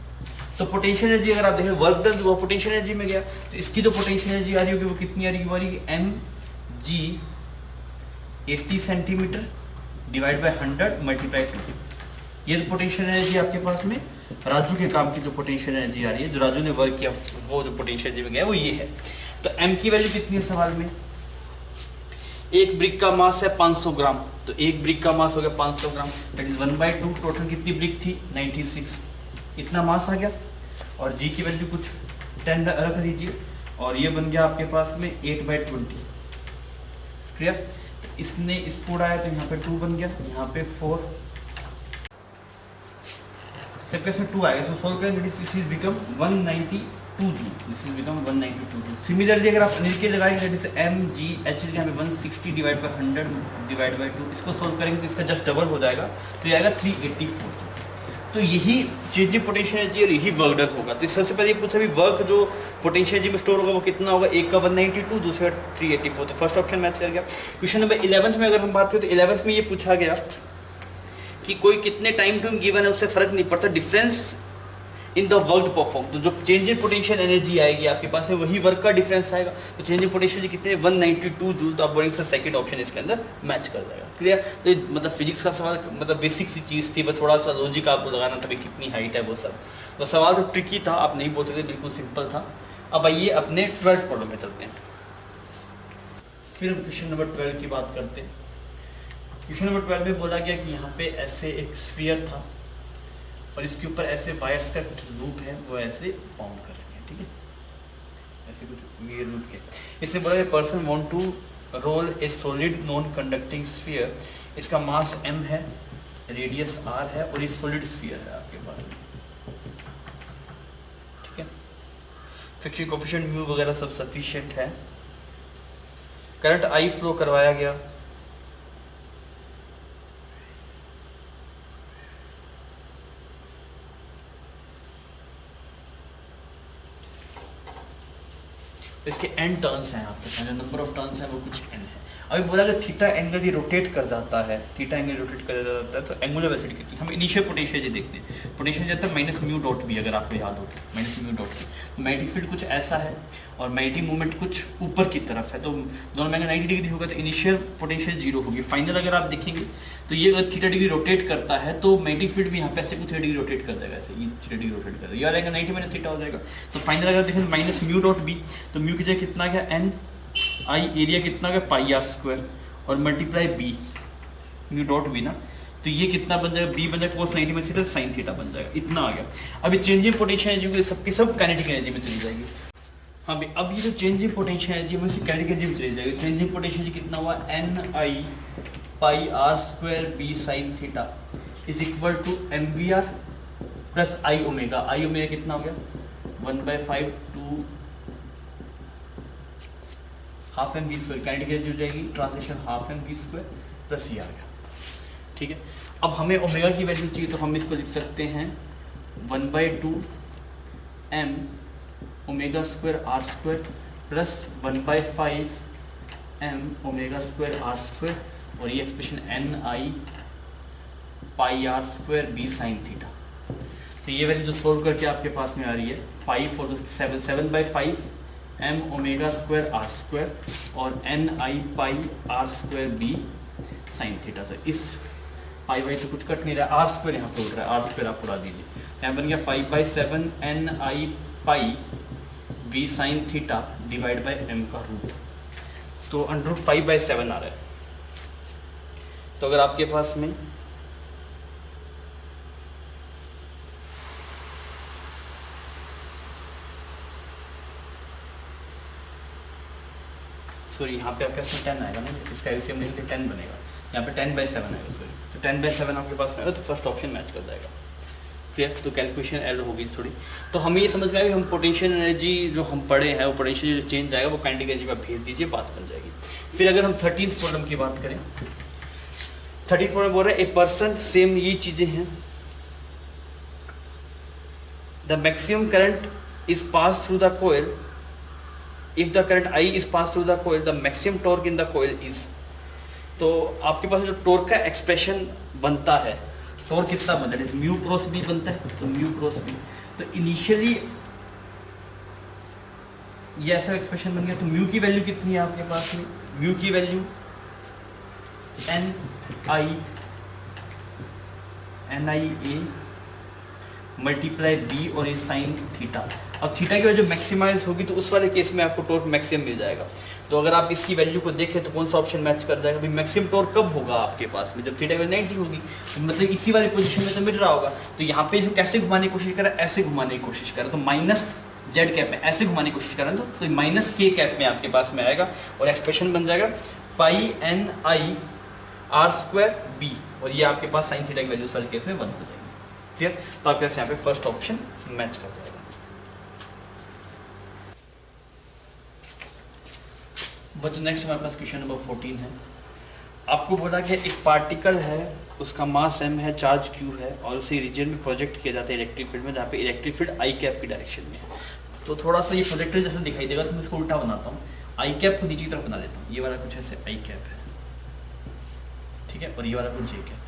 तो पोटेंशियल एनर्जी अगर आप देखें, वर्क डन वो पोटेंशियल एनर्जी में गया, तो इसकी जो पोटेंशियल एनर्जी आ रही होगी वो कितनी आ रही होगी, mg 80 centimetre divide by 100 multiply 2, ये जो पोटेंशियल एनर्जी आपके पास में राजू के काम की जो पोटेंशियल एनर्जी आ रही है, जो राजू ने वर्क किया वो जो पोटेंशियल एनर्जी में गया वो ये है। तो m की वैल्यू कितनी है सवाल में? एक ब्रिक का मास है 500 ग्राम, तो एक ब्रिक का मास हो गया 500 ग्राम, दैट इज 1/2। टोटल कितनी ब्रिक थी? 96, इतना मास आ गया। और g की वैल्यू कुछ 10 रख लीजिए, और ये बन गया आपके पास में 8/20। क्लियर? इसने इसको उड़ाया तो यहाँ पे 2 बन गया, यहाँ पे 4, जब इसमें 2 आएगा सो सोल्व करें, this is become 192 joule, this is become 192 joule. Similarly अगर आप नीचे लगाएंगे जैसे mgh यहाँ पे 160 डिवाइड बाय 100 डिवाइड बाय 2, इसको सोल्व करेंगे तो इसका जस्ट डबल हो जाएगा, तो ये आएगा 384 जूल। तो यही चेंजिंग पोटेंशियल एनर्जी और यही वर्क डन होगा। तो सबसे पहले पूछा भी वर्क जो पोटेंशियल एनर्जी में स्टोर होगा वो कितना होगा? एक का 192, दूसरे का 384, तो फर्स्ट ऑप्शन मैच कर गया। क्वेश्चन नंबर 11 में अगर हम बात करें तो 11 में ये पूछा गया कि कोई कितने टाइम टू गिवन है उससे फर्क नहीं पड़ता, difference in the work perform. तो जो चेंज इन पोटेंशियल एनर्जी आएगी आपके पास है वही वर्क का डिफरेंस आएगा। तो चेंज इन पोटेंशियल कितने? 192 जूल। तो आप बोलेंगे सर सेकंड ऑप्शन इसके अंदर मैच कर जाएगा। क्लियर? तो ये मतलब फिजिक्स का सवाल मतलब बेसिक सी चीज़ थी, बस थोड़ा सा लॉजिक आपको लगाना था, कितनी हाइट है वो सब। तो सवाल तो ट्रिकी था, आप नहीं बोल सकते, बिल्कुल सिंपल था। अब आइए अपने 12th प्रॉब्लम में चलते हैं। फिर हम क्वेश्चन नंबर 12 की बात करते हैं। क्वेश्चन नंबर 12 में बोला गया कि यहाँ पे ऐसे एक स्फीयर था और इसके ऊपर ऐसे वायर्स का कुछ लूप है, वो ऐसे बाउंड कर रखे हैं, ठीक है, ऐसे कुछ वीयर लूप के। इससे बोला गया person want to roll a solid non conducting sphere, इसका मास m है, रेडियस r है और ये सॉलिड स्फीयर है आपके पास, ठीक है। फ्रिक्शन कोएफिशिएंट म्यू वगैरह सब सफिशिएंट है। करंट I फ्लो करवाया गया, इसके n टर्न्स हैं आपके सामने, नंबर ऑफ टर्न्स हैं वो कुछ n है। अभी बोला कि थीटा एंगल ये रोटेट कर जाता है, थीटा एंगल रोटेट कर जाता है, तो एंगुलर वेलोसिटी कितनी? हम इनिशियल पोटेंशियल देखते हैं। पोटेंशियल जाता है माइनस म्यू डॉट बी, अगर आपको याद हो तो माइनस म्यू डॉट बी। तो मैग्नेटिक फील्ड कुछ ऐसा है और मैग्नेटिक मूवमेंट कुछ ऊपर की तरफ है, तो दोनों में 90 डिग्री होगा तो इनिशियल पोटेंशियल 0 होगी। फाइनल अगर आप देखेंगे तो ये अगर थीटा डिग्री रोटेट करता है तो मैग्नेटिक फील्ड भी यहाँ पे ऐसे कुछ थीटा डिग्री रोटेट कर देगा, ऐसे ये थीटा डिग्री रोटेट कर देगा, ये आएगा 90 माइनस थीटा हो जाएगा। तो फाइनल अगर देखें माइनस म्यू डॉट बी, तो म्यू की जगह कितना गया n आई, एरिया कितना गया पाई आर स्क्वायर और multiply B mu dot B ना, तो ये कितना बन जाएगा? बी बन जाएगा cos 90 minus theta sine theta बन जाएगा, इतना आ गया। अभी चेंजिंग पोटेंशियल एनर्जी सबकी सब काइनेटिक एनर्जी में चली जाएगी। हाँ भाई, अब ये जो चेंजिंग पोटेंशियल एनर्जी में काइनेटिक एनर्जी में चली जाएगी। चेंजिंग पोटेंशियल कितना हुआ? n I pi are square B sine theta is equal to M V R plus I omega. I omega कितना हो गया? 1/5 to half M V square, kinetic energy हो जाएगी translation half M V square plus ये आ गया, ठीक है। अब हमें ओमेगा की वैल्यू चाहिए तो हम इसको लिख सकते हैं 1/2 m omega square R square plus 1/5 m omega square R square और ये expression n I pi are square B sine theta. तो ये वैल्यू जो सोल्व करके आपके पास में आ रही है 5 और 7/5 m omega square R square और n I pi are square B sine theta. तो इस पाई वाई तो कुछ कट नहीं रहा, आर स्क्वायर यहाँ पे उठ रहा है, आर स्क्वायर आप उड़ा दीजिए, यहाँ बन गया 5/7 n I pi B sine theta divide by m का रूट, तो √5/7 आ रहा है। तो अगर आपके पास में सॉरी यहाँ पे आपके पास 10 आएगा ना, इसका एलसीएम लेंगे तो 10 बनेगा, यहाँ पे 10/7 आएगा, सॉरी तो 10/7 आपके पास में आएगा, तो फर्स्ट ऑप्शन मैच कर जाएगा। क्लियर? तो कैलकुलेशन एरर होगी थोड़ी। तो हमें ये समझ में आया कि हम पोटेंशियल एनर्जी जो हम पढ़े हैं वो पोटेंशियल जो चेंज आएगा वो काइनेटिक एनर्जी में भेज दीजिए, बात बन जाएगी। फिर अगर हम 13th प्रॉब्लम की बात करें, 13th प्रॉब्लम बोल रहे हैं ए पर्सन, सेम ये चीज़ें हैं, the maximum current is pass through the coil, if the current I is passed through the coil, the maximum torque in the coil is, तो आपके पास जो टॉर्क का एक्सप्रेशन बनता है, टॉर्क कितना बनता है? म्यू क्रॉस बी बनता है, तो म्यू क्रॉस बी, तो इनिशियली ये ऐसा एक्सप्रेशन बन गया। तो म्यू की वैल्यू कितनी है आपके पास में? म्यू की वैल्यू n आई NiA मल्टीप्लाई बी और ये साइन थीटा। अब थीटा की वजह मैक्सिमाइज होगी तो उस वाले केस में आपको टॉर्क मैक्सिमम मिल जाएगा। तो अगर आप इसकी वैल्यू को देखें तो कौन सा ऑप्शन मैच कर जाएगा? भाई मैक्सिमम टॉर्क कब होगा आपके पास में? जब थीटा की 90 होगी, तो मतलब इसी वाली पोजीशन में तो मिल रहा होगा। तो यहाँ पे इसे कैसे घुमाने की कोशिश करें? ऐसे घुमाने की कोशिश करें तो माइनस जेड कैप में ऐसे घुमाने की कोशिश करें तो माइनस के कैप में आपके पास में आएगा और एक्सप्रेशन बन जाएगा pi n I r square B, और ये आपके पास साइन थीटा की वैल्यू वाले केस में 1 हो जाएगी। क्लियर? तो आपके पास यहाँ पे फर्स्ट ऑप्शन मैच कर जाएगा। बच्चों नेक्स्ट हमारे पास क्वेश्चन नंबर 14 है। आपको बोला कि एक पार्टिकल है, उसका मास m है, चार्ज q है और उसे रीजन में प्रोजेक्ट किया जाता है इलेक्ट्रिक फील्ड में, जहाँ पे इलेक्ट्रिक फील्ड आई कैप की डायरेक्शन में है। तो थोड़ा सा ये प्रोजेक्टर जैसा दिखाई देगा, तो मैं इसको उल्टा बनाता हूँ, आई कैप को नीचे की तरफ बना देता हूँ। ये वाला कुछ ऐसे आई कैप है, ठीक है, और ये वाला कुछ जे कैप है।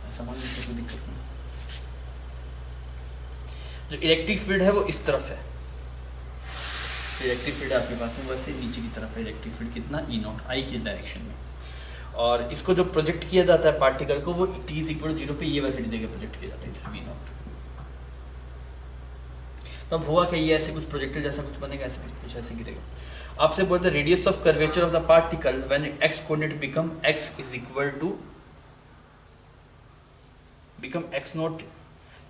ऐसा मान लीजिए, कोई दिक्कत नहीं। जो इलेक्ट्रिक फील्ड है वो इस तरफ है, इलेक्ट्रिक फील्ड आपके पास में वैसे नीचे की तरफ है इलेक्ट्रिक फील्ड, कितना ई नॉट आई की डायरेक्शन में। और इसको जो प्रोजेक्ट किया जाता है पार्टिकल को, वो t = 0 पे ये वैसे जगह प्रोजेक्ट किया जाता है वी नॉट। तो अब हुआ क्या, ये ऐसे कुछ प्रोजेक्टर जैसा कुछ बनेगा, ऐसे कुछ ऐसे गिरेगा। आपसे बोलते हैं radius of curvature of the particle when x coordinate become x is equal to become x not,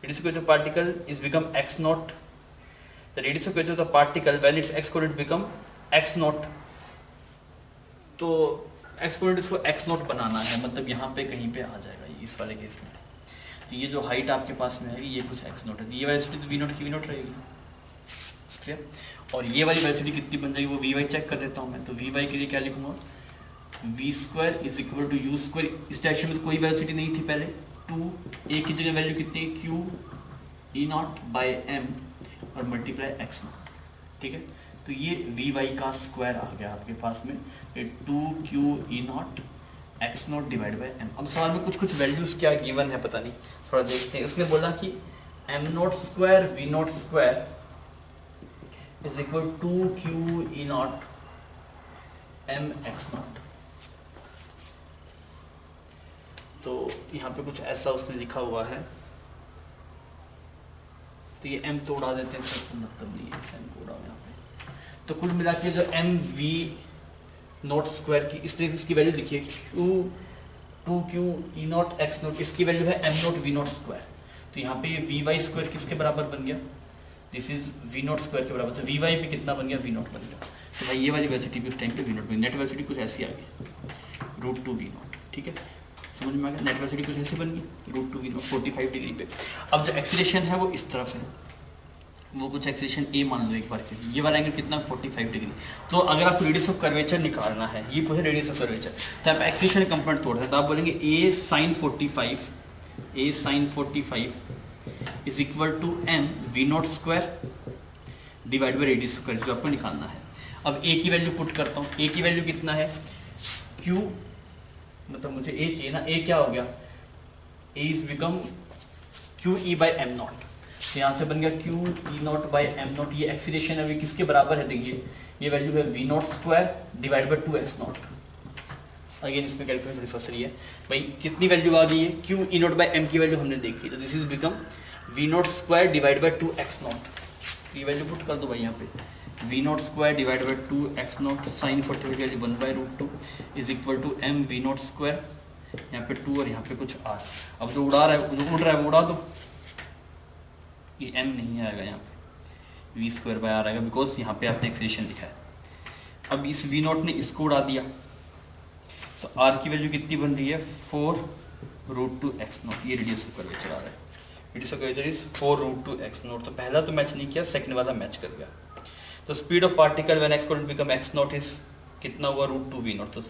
radius of the particle is become x not, the radius of curvature of the particle when its x coordinate become x naught। तो x coordinate इसको x naught बनाना है, मतलब यहाँ पे कहीं पे आ जाएगा ये इस वाले केस में। तो ये जो हाइट आपके पास में है ये कुछ x naught है, ये वेलोसिटी तो v naught की v naught रहेगी, क्लियर। और ये वाली वेलोसिटी कितनी बन जाएगी वो vy चेक कर देता हूँ मैं। तो vy के लिए क्या लिखूंगा, v² is equal to u²। इस डायरेक्शन में तो कोई वेलोसिटी नहीं थी पहले, 2 a की जगह वैल्यू कितनी है q E0/m और मल्टीप्लाई x नॉट, ठीक है। तो ये vy का स्क्वायर आ गया आपके पास में, 2q E0 x not divide by m। अब सवाल में कुछ कुछ वैल्यूज क्या गिवन है पता नहीं, थोड़ा देखते हैं। उसने बोला कि m0² v0² is equal 2q E0 m x not. तो यहाँ पे कुछ ऐसा उसने लिखा हुआ है, तो ये m तो उड़ा देते हैं, इसका मतलब नहीं है m को उड़ाओ यहाँ पे। तो कुल मिला के जो mv0² की इसकी वैल्यू देखिए, 2q E0 x नॉट, इसकी वैल्यू है m0 v0²। तो यहाँ पे ये vy² किसके बराबर बन गया, दिस इज v0² के बराबर। तो vy भी कितना बन गया, v0 बन गया। तो भाई ये वाली वेलोसिटी भी उस टाइम पे v0 बन गई। नेट वेलोसिटी कुछ ऐसी आ गई, √2 v0, ठीक है, समझ में आ गया। नेट वेलोसिटी कुछ ऐसे बन गई, √2 v0 45 डिग्री पे। अब जो एक्सीलरेशन है वो इस तरफ है, वो कुछ एक्सीलरेशन a मान लो एक बार के लिए। ये वाला एंगल कितना, 45 डिग्री। तो अगर आपको रेडियस ऑफ कर्वेचर निकालना है, ये पूछे रेडियस ऑफ कर्वेचर, तो आप एक्सीलरेशन कंपोनेंट तोड़ते हैं, तो आप बोलेंगे a sin 45 is equal to m v0² divide by radius of curvature आपको निकालना है। अब a की वैल्यू पुट करता हूँ, a की वैल्यू कितना है, q मतलब मुझे a चाहिए ना, a क्या हो गया, a इज बिकम QE/m0। तो यहाँ से बन गया QE0/m0। ये एक्सीलरेशन है, किसके बराबर है, देखिए ये वैल्यू है v0² divide by 2x0। Again इसमें कैलकुलेशन रिफर्स रही है भाई, कितनी वैल्यू आ गई है, QE0/m की वैल्यू हमने देखी, तो this is become v0² divide by 2x0। ये वैल्यू पुट कर दो भाई यहाँ पे, v0² divide by 2x0 sine 45 value 1/√2 is equal to m v0², यहाँ पे 2 और यहाँ पे कुछ r। अब जो उड़ा रहा है, जो उड़ रहा है वो उड़ा दो, ये m नहीं आएगा यहाँ पे, v²/r आएगा, बिकॉज यहाँ पे आपने एक्सीलरेशन लिखा है। अब इस v0 ने इसको उड़ा दिया, तो r की वैल्यू कितनी बन रही है, 4√2x0। ये रेडियस ऑफ कर्वेचर आ रहा है, radius of curvature is 4√2x0। तो पहला तो मैच नहीं किया, सेकंड वाला मैच कर गया। तो speed of particle when x coordinate become x0 is कितना हुआ, √2 v0। तो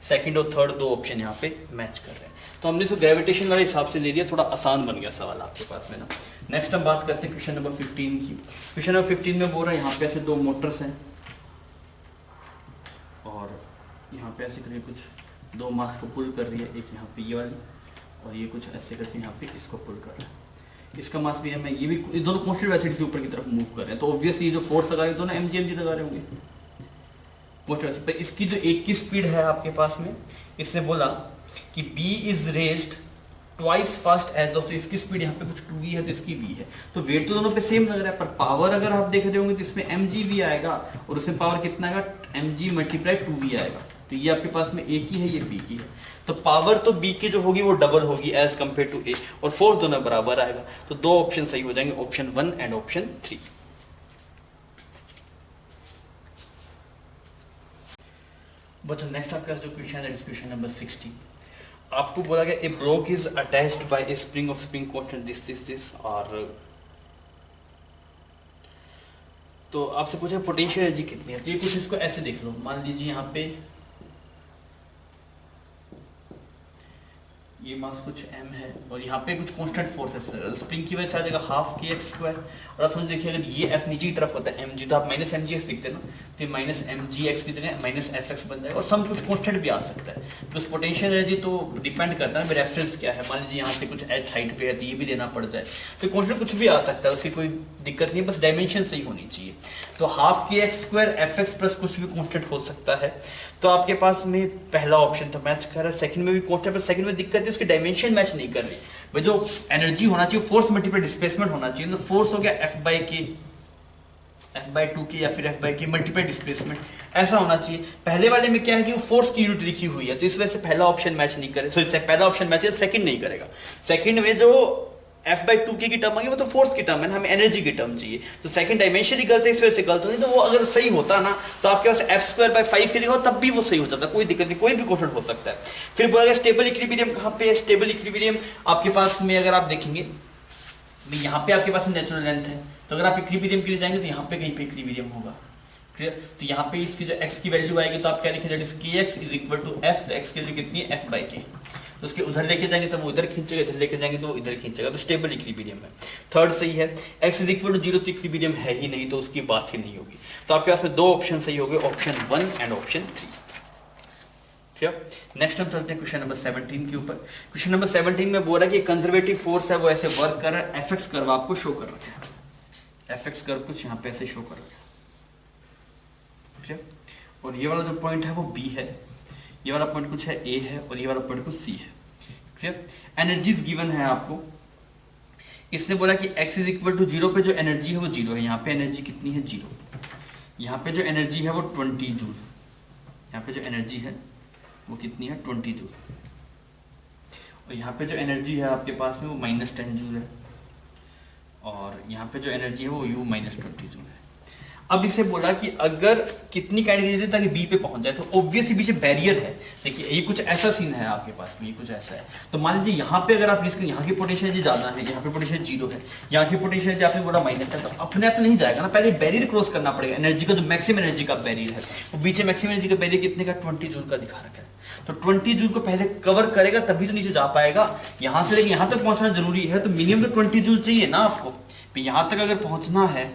सेकंड और थर्ड दो ऑप्शन यहाँ पे मैच कर रहे हैं। तो हमने इसको ग्रेविटेशन वाले हिसाब से ले लिया, थोड़ा आसान बन गया सवाल आपके पास में ना। नेक्स्ट हम बात करते हैं क्वेश्चन नंबर 15 की। क्वेश्चन नंबर 15 में बोल रहा है यहाँ पे ऐसे दो मोटर्स हैं और यहाँ पे ऐसे करके कुछ दो मास को पुल कर रही है, एक यहाँ पे ये वाली और ये कुछ ऐसे करके यहाँ पे इसको पुल कर रहा है। इसका मास भी है, ये भी, ये दोनों कॉन्स्टेंट वेलोसिटी से ऊपर की तरफ मूव कर रहे हैं। तो ऑब्वियसली ये जो फोर्स लगा रहे हैं दोनों mg लगा रहे होंगे कॉन्स्टेंट। पर इसकी जो एक की स्पीड है आपके पास में, इसने बोला कि b is raised twice fast as, दोस्तों इसकी स्पीड यहाँ पे कुछ 2v है तो इसकी v है, तो वेट तो दोनों पे सेम लग रहा है, पर पावर अगर आप देख रहे होंगे तो इसमें mgv आएगा और उसमें पावर कितना आएगा, mg मल्टीप्लाई 2v आएगा। तो ये आपके पास में a की है, ये b की है, तो पावर तो b की जो होगी वो डबल होगी एज कंपेयर टू a, और फोर्स दोनों बराबर आएगा। तो दो ऑप्शन सही हो जाएंगे, ऑप्शन 1 एंड ऑप्शन 3। बच्चों नेक्स्ट आपके पास जो क्वेश्चन है क्वेश्चन नंबर 60। आपको बोला गया a block is attached by a spring of spring constant this और तो आपसे पूछा पोटेंशियल एनर्जी कितनी है। तो ये कुछ इसको ऐसे देख लो, मान लीजिए यहाँ पे ये मास कुछ m है और यहाँ पे कुछ कांस्टेंट फोर्स है, स्प्रिंग की वजह से आ जाएगा हाफ के एक्स स्क्वायर। और आप समझ देखिए अगर ये f नीचे की तरफ होता है mg, तो आप माइनस एम जी एक्स लिखते हैं ना, तो ये माइनस एम जी एक्स की जगह माइनस एफ एक्स बन जाएगा, और सम कुछ कांस्टेंट भी आ सकता है। तो उस पोटेंशियल एनर्जी तो डिपेंड करता है रेफरेंस क्या है, मान लीजिए यहाँ से कुछ एच हाइट पे है तो ये भी देना पड़ जाए, तो कांस्टेंट कुछ भी आ सकता है, उसकी कोई दिक्कत नहीं है, बस डायमेंशन सही होनी चाहिए। तो हाफ के x square F x plus कुछ भी कांस्टेंट हो सकता है। तो आपके पास में पहला ऑप्शन तो मैच कर रहा है, सेकंड में भी कांस्टेंट, पर सेकंड में दिक्कत है उसकी डायमेंशन मैच नहीं कर रही। भाई जो एनर्जी होना चाहिए फोर्स मल्टीप्लाई डिस्प्लेसमेंट होना चाहिए, तो फोर्स हो गया एफ बाई के, एफ बाई 2 की या फिर एफ बाई के मल्टीप्लाई डिस्प्लेसमेंट, ऐसा होना चाहिए। पहले वाले में क्या है कि वो फोर्स की यूनिट लिखी हुई है, तो इस वजह से पहला ऑप्शन मैच नहीं करे, सॉरी पहला ऑप्शन मैच है, सेकंड नहीं करेगा। सेकंड में जो एफ बाई 2 की टर्म आएगी वो तो फोर्स की टर्म है, हमें एनर्जी की टर्म चाहिए, तो सेकंड डायमेंशन ही गलत है, इस वजह से गलत होगी। तो वो अगर सही होता ना तो आपके पास एफ स्क्वायर बाई 5 के लिखा तब भी वो सही हो जाता, कोई दिक्कत नहीं, कोई भी क्वेश्चन हो सकता है। फिर बोला स्टेबल इक्विलिब्रियम कहाँ पे है, स्टेबल इक्विलिब्रियम आपके पास में अगर आप देखेंगे यहाँ पे आपके पास नेचुरल लेंथ है, तो अगर आप इक्विलिब्रियम के लिए जाएंगे तो यहाँ पे कहीं पे इक्विलिब्रियम होगा, क्लियर। तो यहाँ पे इसकी जो x की वैल्यू आएगी तो आप क्या लिखेंगे, kx is equal to f, तो x की वैल्यू कितनी है f बाई के, तो उसके उधर लेके जाएंगे तो वो इधर खींचेगा, इधर लेके जाएंगे तो वो इधर खींचेगा, तो स्टेबल इक्विलिब्रियम है। थर्ड सही है, x इज इक्वल टू 0, तो इक्विलिब्रियम है ही नहीं, तो उसकी बात ही नहीं होगी। तो आपके पास में दो ऑप्शन सही हो गए, ऑप्शन 1 एंड ऑप्शन 3। नेक्स्ट हम चलते हैं क्वेश्चन नंबर 17 के ऊपर। क्वेश्चन नंबर 17 में बोल रहा है कि कंजर्वेटिव फोर्स है वो ऐसे वर्क कर रहा है, एफ एक्स कर्व आपको शो कर रहा है, एफ एक्स कर्व कुछ यहाँ पे ऐसे शो कर रहा है, और ये वाला जो पॉइंट है वो B है, ये वाला पॉइंट कुछ है A है, और ये वाला पॉइंट कुछ C है, क्लियर। एनर्जीज गिवन है आपको, इसने बोला कि x इज इक्वल टू 0 पे जो एनर्जी है वो 0 है, यहाँ पे एनर्जी कितनी है 0, यहाँ पे जो एनर्जी है वो 20 जूल, यहाँ पे जो एनर्जी है वो कितनी है 20 जूल, और यहाँ पे जो एनर्जी है आपके पास में वो -10 जूल है, और यहाँ पे जो एनर्जी है वो U -20 जूल है। अब इसे बोला कि अगर कितनी कैटेगरी दे ताकि बी पे पहुंच जाए, तो ऑब्वियसली पीछे बैरियर है। देखिए ये कुछ ऐसा सीन है आपके पास में, ये कुछ ऐसा है, तो मान लीजिए यहाँ पे अगर आप रिस्क, यहाँ की पोटेंशियल जी ज्यादा है, यहाँ पे पोटेंशियल 0 है, यहाँ की पोटेंशियल आपने बोला माइनस है, तो अपने आप नहीं जाएगा ना, पहले बैरियर क्रॉस करना पड़ेगा। एनर्जी का जो मैक्सिमम एनर्जी का बैरियर है वो बीच में मैक्सिमम एनर्जी का बैरियर कितने का 20 जूल का दिखा रखा है, तो 20 जूल को पहले कवर करेगा तभी तो नीचे जा पाएगा। यहाँ से लेकर यहाँ तक पहुंचना जरूरी है, तो मिनिमम तो 20 जूल चाहिए ना आपको, यहाँ तक अगर पहुंचना है,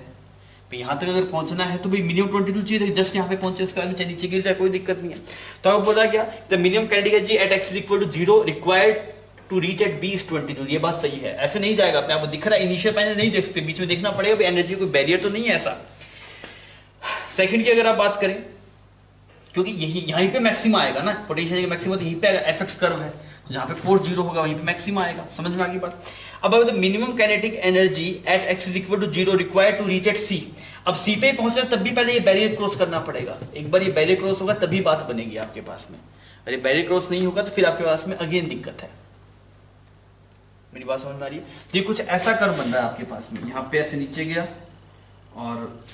यहाँ तक अगर पहुंचना है तो भाई मिनिमम 20 जूल चाहिए, जस्ट यहाँ पे पहुंचे उसके बाद में नीचे गिर जाए कोई दिक्कत नहीं है। तो अब बोला क्या, the minimum kinetic energy at x is equal to 0 required to reach at b is 20 joule. ये बात सही है, ऐसे नहीं जाएगा, अपने आपको दिख रहा है, इनिशियल फाइनल नहीं देख सकते, बीच में देखना पड़ेगा भाई एनर्जी कोई बैरियर तो नहीं है ऐसा। सेकंड की अगर आप बात करें, क्योंकि यही यहीं पे मैक्सिमम आएगा ना, पोटेंशियल मैक्सिमम तो यहीं पे आएगा, एफ एक्स कर्व है, जहाँ पे फोर्स 0 होगा वहीं पे मैक्सिमम आएगा, समझ में आ गई बात। अब अगर minimum kinetic energy at x is equal to 0 required to reach at c, अब सी पे पहुंचना तब भी पहले ये बैरियर क्रॉस करना पड़ेगा, एक बार ये बैरियर क्रॉस होगा तभी बात बनेगी आपके पास में, अरे बैरियर क्रॉस नहीं होगा तो फिर आपके पास में अगेन दिक्कत है। मेरी बात समझ में आ रही है। तो ये कुछ ऐसा कर्व बन रहा है आपके पास में, यहाँ पे ऐसे नीचे गया और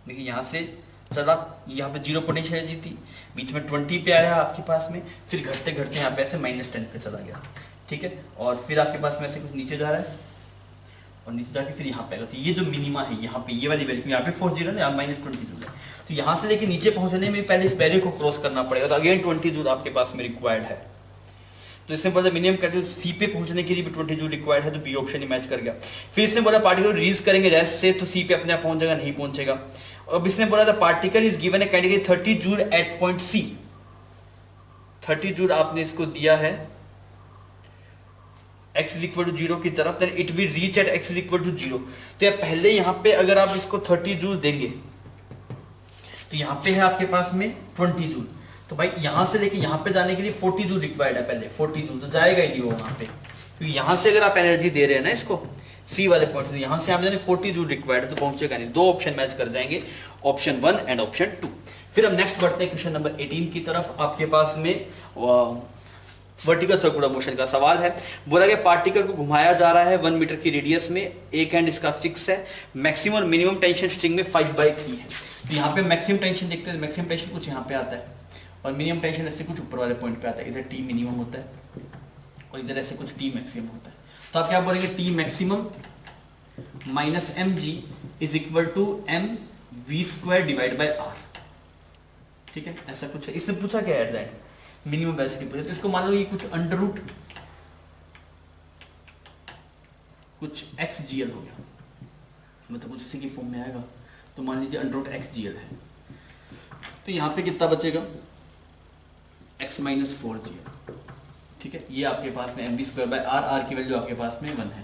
देखिए यहाँ से चला, यहाँ पे 0 पोटेंशियल एनर्जी थी, बीच में 20 पे आया आपके पास में, फिर घटते घटते यहाँ पे ऐसे -10 पे चला गया, ठीक है, और फिर आपके पास में ऐसे कुछ नीचे जा रहा है और नीचे जाके फिर यहाँ पे आएगा। तो ये जो मिनिमा है यहाँ पे, ये वाली वैल्यू, यहाँ पे 4 0 है, यहाँ -20 जूल है, तो यहाँ से लेके नीचे पहुंचने में पहले इस बैरियर को क्रॉस करना पड़ेगा, तो अगेन 20 जूल आपके पास में रिक्वायर्ड है। तो इससे बोला मिनिमम कहते हैं सी पे पहुंचने के लिए भी 20 जूल रिक्वायर्ड है, तो बी ऑप्शन ही मैच कर गया। फिर इसने बोला पार्टिकल रिलीज करेंगे रेस्ट से तो सी पे अपने आप पहुंच जाएगा, नहीं पहुंचेगा। अब इसने बोला था particle is given a category 30 joule at point C, 30 joule आपने इसको दिया है x इज इक्वल टू 0 की तरफ, then it will reach at x is equal to 0। तो पहले यहाँ पे अगर आप इसको 30 जूल देंगे तो यहाँ पे है आपके पास में 20 जूल, तो भाई यहाँ से लेके यहाँ पे जाने के लिए 40 जूल रिक्वायर्ड है, पहले 40 जूल तो जाएगा ही नहीं वो वहाँ पे, क्योंकि यहाँ से अगर आप एनर्जी दे रहे हैं ना इसको सी वाले पॉइंट से, यहाँ से आप जाने 40 जूल रिक्वायर्ड है तो पहुंचेगा नहीं। दो ऑप्शन मैच कर जाएंगे, ऑप्शन 1 एंड ऑप्शन 2। फिर हम नेक्स्ट बढ़ते हैं क्वेश्चन नंबर 18 की तरफ। आपके पास में वर्टिकल सर्कुलर मोशन का सवाल है। बोला गया पार्टिकल को घुमाया जा रहा है 1 मीटर की रेडियस में, एक एंड इसका फिक्स है, मैक्सिमम और मिनिमम टेंशन स्ट्रिंग में 5/3 है। तो यहाँ पे मैक्सिमम टेंशन देखते हैं, मैक्सिमम टेंशन कुछ यहाँ पे आता है और मिनिमम टेंशन ऐसे कुछ ऊपर वाले पॉइंट पे आता है, इधर टी मिनिमम होता है और इधर ऐसे कुछ टी मैक्सिमम होता है। तो आप क्या बोलेंगे, T maximum minus M G is equal to M V square divide by R. ठीक है, ऐसा कुछ है। इससे पूछा क्या है एट दैट मिनिमम वेलोसिटी पूछा, तो इसको मान लो ये कुछ अंडर रूट कुछ एक्स जी एल हो गया, मतलब कुछ इसी की फॉर्म में आएगा। तो मान लीजिए under root X G L है, तो यहाँ पे कितना बचेगा x माइनस 4g। ठीक है, ये आपके पास में M B square by R, R की वैल्यू आपके पास में 1 है,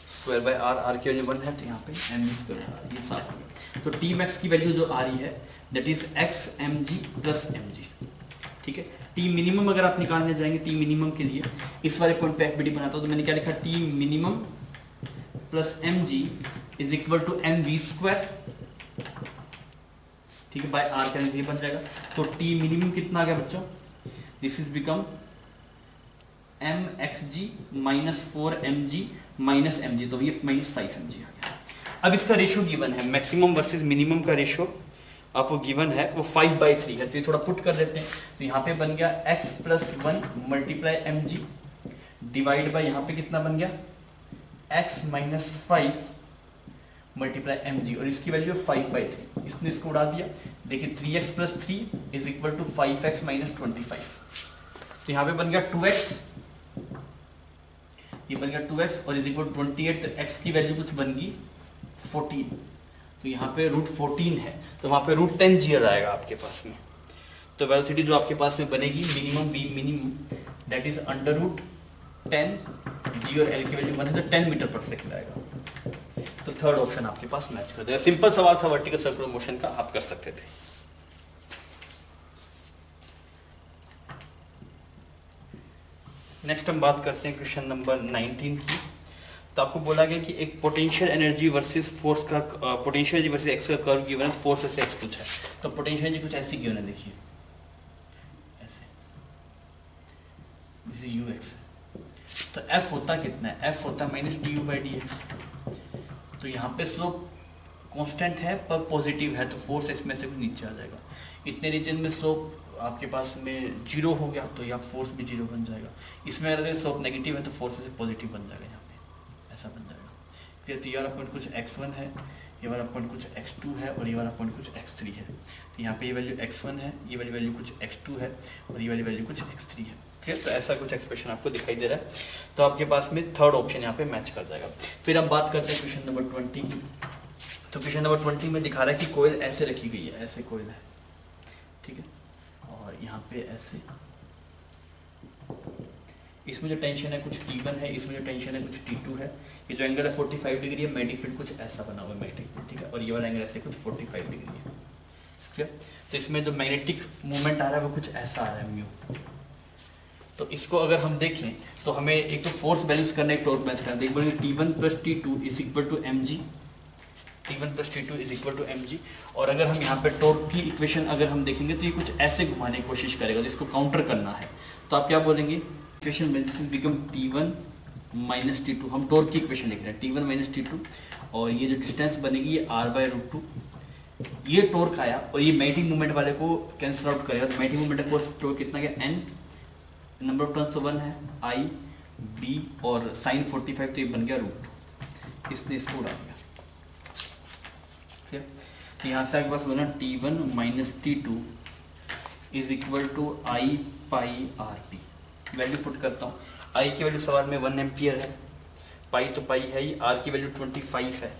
स्क्वायर बाई आर, आर की वैल्यू 1 है, तो यहाँ पे M B square by R ये साफ हो गया। तो टी मैक्स की वैल्यू जो आ रही है that is X M G plus M G. ठीक है, टी मिनिमम अगर आप निकालने जाएंगे, टी मिनिमम के लिए इस वाले पॉइंट पे एफबीडी बनाता हूं, तो मैंने क्या लिखा, T minimum plus M G is equal to M V square. ठीक है, बाय आर का ये बन जाएगा। तो टी मिनिमम कितना आ गया बच्चों, this is become M X G minus 4 M G minus M G, तो ये माइनस 5 एम जी आ गया। अब इसका रेशियो गिवन है, मैक्सिमम वर्सेस मिनिमम का रेशियो आपको गिवन है वो 5/3 है। तो ये थोड़ा पुट कर देते हैं, तो यहाँ पे बन गया x plus 1 multiply M G divide by यहाँ पे कितना बन गया x minus 5 multiply M G, और इसकी वैल्यू 5/3। इसने इसको उड़ा दिया, देखिए 3x plus 3 is equal to 5x minus 25। तो यहाँ पे बन गया 2x, ये बन गया 2x और इज इक्वल 28। तो x की वैल्यू कुछ बन गई 14, तो यहाँ पे रूट 14 है, तो वहाँ पे रूट 10 जी आएगा आपके पास में। तो वेलोसिटी जो आपके पास में बनेगी minimum V minimum that is under root 10 G और एल की वैल्यू 1 है, तो 10 मीटर पर सेकंड आएगा। तो थर्ड ऑप्शन आपके पास मैच कर देगा। सिंपल सवाल था वर्टिकल सर्कुलर मोशन का, आप कर सकते थे। नेक्स्ट हम बात करते हैं क्वेश्चन नंबर 19 की। तो आपको बोला गया कि एक पोटेंशियल एनर्जी वर्सेस फोर्स का, पोटेंशियल एनर्जी वर्सेस एक्स का कर्व गिवन है, फोर्स वर्सेस एक्स पूछा है। तो पोटेंशियल एनर्जी कुछ ऐसी गिवन है, देखिए ऐसे, जैसे यू एक्स है, तो एफ होता कितना है, एफ होता है minus D you by D x. तो यहाँ पे स्लोप कांस्टेंट है पर पॉजिटिव है, तो फोर्स इसमें से नीचे आ जाएगा। इतने रीजन में स्लोप आपके पास में 0 हो गया, तो यहाँ फोर्स भी 0 बन जाएगा। इसमें अगर स्लोप नेगेटिव है तो फोर्स से पॉजिटिव बन जाएगा, यहाँ पे ऐसा बन जाएगा। फिर तो ये वाला पॉइंट कुछ x1 है, ये वाला पॉइंट कुछ x2 है और ये वाला पॉइंट कुछ x3 है। तो यहाँ पे ये वैल्यू x1 है, ये वाली वैल्यू कुछ x2 है और ये वाली वैल्यू कुछ x3 है। ठीक है, तो ऐसा कुछ एक्सप्रेशन आपको दिखाई दे रहा है। तो आपके पास में थर्ड ऑप्शन यहाँ पे मैच कर जाएगा। फिर हम बात करते हैं क्वेश्चन नंबर 20 की। तो क्वेश्चन नंबर 20 में दिखा रहा है कि कोयल ऐसे रखी गई है, ऐसे कोयल है, ठीक है, और यहाँ पे ऐसे, इसमें जो टेंशन है कुछ T1 है, इसमें जो टेंशन है कुछ T2 है। ये जो एंगल है 45 डिग्री है, मैग्नेटिक फील्ड कुछ ऐसा बना हुआ है मैग्नेटिक फील्ड, ठीक है, और ये वाला एंगल ऐसे कुछ 45 डिग्री है। ठीक है, तो इसमें जो मैग्नेटिक मूवमेंट आ रहा है वो कुछ ऐसा आ रहा है म्यू। तो इसको अगर हम देखें तो हमें एक तो फोर्स बैलेंस करना है, एक टॉर्क बैलेंस करना है। देख बोलेंगे T1 plus T2 is equal to mg, T1 plus T2 is equal to mg। और अगर हम यहाँ पे टॉर्क की इक्वेशन अगर हम देखेंगे तो ये कुछ ऐसे घुमाने की कोशिश करेगा, जिसको काउंटर करना है। तो आप क्या बोलेंगे, इक्वेशन में this become T1 minus T2, हम टॉर्क की इक्वेशन लिख रहे हैं T1 माइनस T2, और ये जो डिस्टेंस बनेगी ये r/√2। ये टॉर्क आया और ये मैग्नेटिक मूवमेंट वाले को कैंसिल आउट करेगा। तो मैग्नेटिक मूवमेंट को टॉर्क कितना गया, n, नंबर ऑफ टर्न्स तो 1 है, I, B और साइन 45, तो ये बन गया √2। इसने इसको उड़ा दिया। ठीक है, तो यहाँ से आपके पास बना T1 minus T2 is equal to I pi RP। Value put करता हूँ, I की वैल्यू सवाल में 1 एम्पियर है, पाई तो पाई है ही, R की वैल्यू 25 है,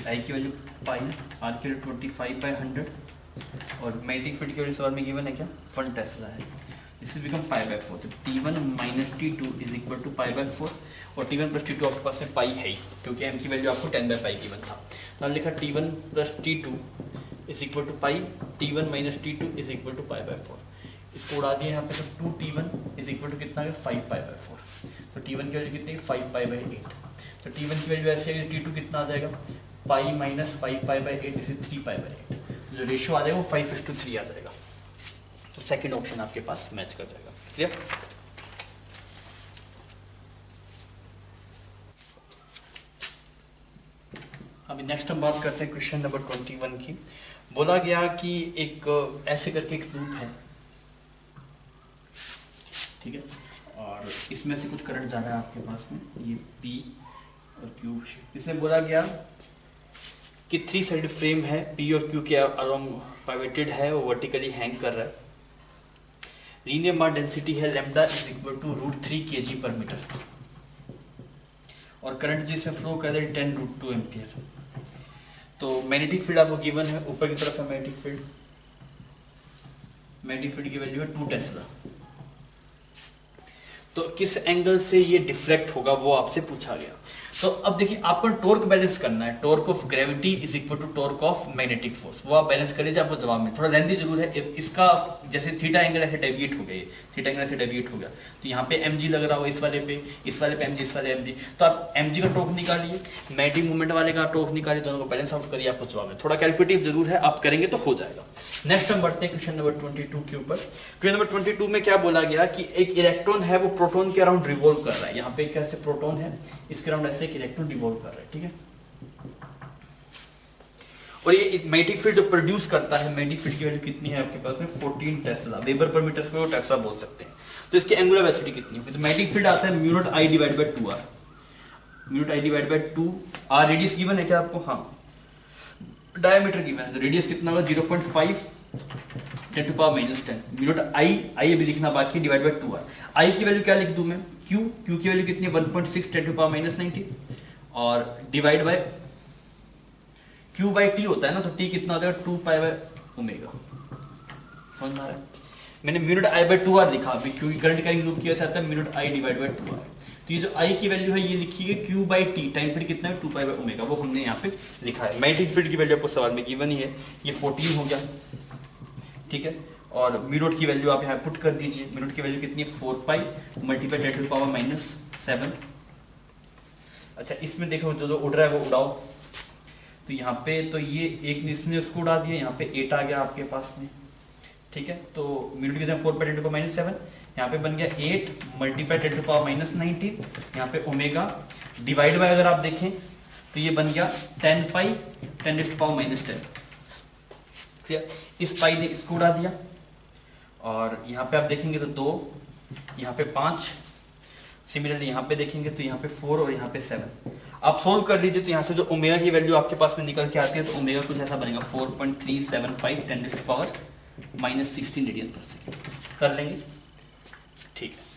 I की वैल्यू पाई, R की वैल्यू 25/100 और मैग्नेटिक फील्ड की वैल्यू सवाल में गिवन है क्या, 1 टेस्ला है। This is become π/4। तो T1 minus T2 is equal to π/4 और T1 प्लस T2 आपके पास में पाई है ही, क्योंकि m की वैल्यू आपको 10/π गिवन था। तो हमने लिखा T1 plus T2 is equal to pi T1 minus T2 is equal to pi by 4। इसको उड़ा दिया यहाँ पे, तो 2T1 इज इक्वल टू कितना है 5 पाई बाय 4। तो T1 की वैल्यू कितनी है 5 पाई बाय 8। तो T1 की वैल्यू ऐसे है, T2 कितना आ जाएगा पाई माइनस 5 पाई बाय 8 इसे 3 पाई बाय 8। जो रेशियो आ जाएगा वो 5:3 आ जाएगा। तो सेकंड ऑप्शन आपके पास मैच कर जाएगा। क्लियर? अभी नेक्स्ट हम बात करते हैं क्वेश्चन नंबर 21 की। बोला गया कि एक ऐसे करके एक लूप है, ठीक है, और इसमें से कुछ करंट जा रहा है आपके पास में, ये P और Q। इसमें बोला गया कि 3 साइड फ्रेम है, P और Q के अलोंग पाइवेटेड है, वो वर्टिकली हैंग कर रहा है। लीनियर मास डेंसिटी है लैम्डा इज इक्वल टू √3 kg/मीटर और करंट जिसमें फ्लो कर रहा है 10√2 एम्पियर। तो मैग्नेटिक फील्ड आपको गिवन है, ऊपर की तरफ है मैग्नेटिक फील्ड की वैल्यू है 2 टेस्ला। तो किस एंगल से ये डिफ्लेक्ट होगा वो आपसे पूछा गया। तो अब देखिए आपको टॉर्क बैलेंस करना है, torque of gravity is equal to torque of magnetic force, वो आप बैलेंस कर लीजिए। आपको जवाब में थोड़ा लेंथी जरूर है इसका, जैसे थीटा एंगल ऐसे डेविएट हो गया, थीटा एंगल ऐसे डेविएट हो गया, तो यहाँ पे mg लग रहा हो, इस वाले पे mg, इस वाले mg, तो आप mg का टॉर्क निकालिए, मैग्नेटिक मूवमेंट वाले का टॉर्क निकालिए, दोनों को बैलेंस आउट करिए, आपको जवाब में थोड़ा कैलकुलेटिव जरूर है, आप करेंगे तो हो जाएगा। नेक्स्ट हम बढ़ते हैं क्वेश्चन नंबर 22 के ऊपर। क्वेश्चन नंबर 22 में क्या बोला गया कि एक इलेक्ट्रॉन है वो प्रोटॉन के अराउंड रिवॉल्व कर रहा है। यहाँ पे कैसे प्रोटॉन है, इसके अराउंड ऐसे एक इलेक्ट्रॉन रिवॉल्व कर रहा है, ठीक है। और ये मैग्नेटिक फील्ड जो प्रोड्यूस करता है, मैग्नेटिक फील्ड की वैल्यू कितनी है आपके पास में 14 tesla, weber per metre square को टेस्ला बोल सकते हैं। तो इसकी एंगुलर वेलोसिटी कितनी होगी, तो मैग्नेटिक फील्ड आता है mu naught I divide by 2r, mu naught I divide by 2r। Radius given है क्या आपको, हाँ डायमीटर गिवन है, तो रेडियस कितना होगा 0.5 10 to power -10। Mu naught I अभी लिखना बाकी, डिवाइड बाय 2r। I की वैल्यू क्या लिख दूं मैं, Q की वैल्यू कितनी है 1.6 10 to पावर -19 और divide by Q by T होता है ना, तो T कितना हो जाएगा 2 पाई बाय ओमेगा। समझ में आ रहा है? मैंने mu naught I bye 2r लिखा अभी, क्योंकि करंट कैरिंग लूप किया जाता है mu naught I divide by 2r। तो ये जो I की वैल्यू है ये लिखी है Q by T, time period कितना है 2 पाई बाय ओमेगा, वो हमने यहाँ पे लिखा है। मैग्नेटिक फील्ड की वैल्यू आपको सवाल में गिवन ही है, ये 14 हो गया, ठीक है। और म्यू नॉट की वैल्यू आप यहाँ पुट कर दीजिए, म्यू नॉट की वैल्यू कितनी है 4 पाई मल्टीप्लाई 10 टू पावर -7। अच्छा इसमें देखो जो उड़ रहा है वो उड़ाओ, तो यहाँ पे तो ये एक इसने उसको उड़ा दिया, यहाँ पे 8 आ गया आपके पास में, ठीक है। तो म्यू नॉट की जगह 4 पाई 10 टू पावर -7, यहाँ पे बन गया 8 मल्टीप्लाई 10 टू पावर -19, यहाँ पे ओमेगा डिवाइड बाय अगर आप देखें तो ये बन गया 10 पाई 10 टू पावर -10। इस पाई ने इसको उड़ा दिया और यहाँ पे आप देखेंगे तो 2, यहाँ पे 5, सिमिलरली यहाँ पे देखेंगे तो यहाँ पे 4 और यहाँ पे 7। आप सोल्व कर लीजिए, तो यहाँ से जो ओमेगा की वैल्यू आपके पास में निकल के आती है, तो ओमेगा कुछ ऐसा बनेगा 4.375 10 टू पावर -16 रेडियन पर सेकेंड। कर लेंगे, ठीक है।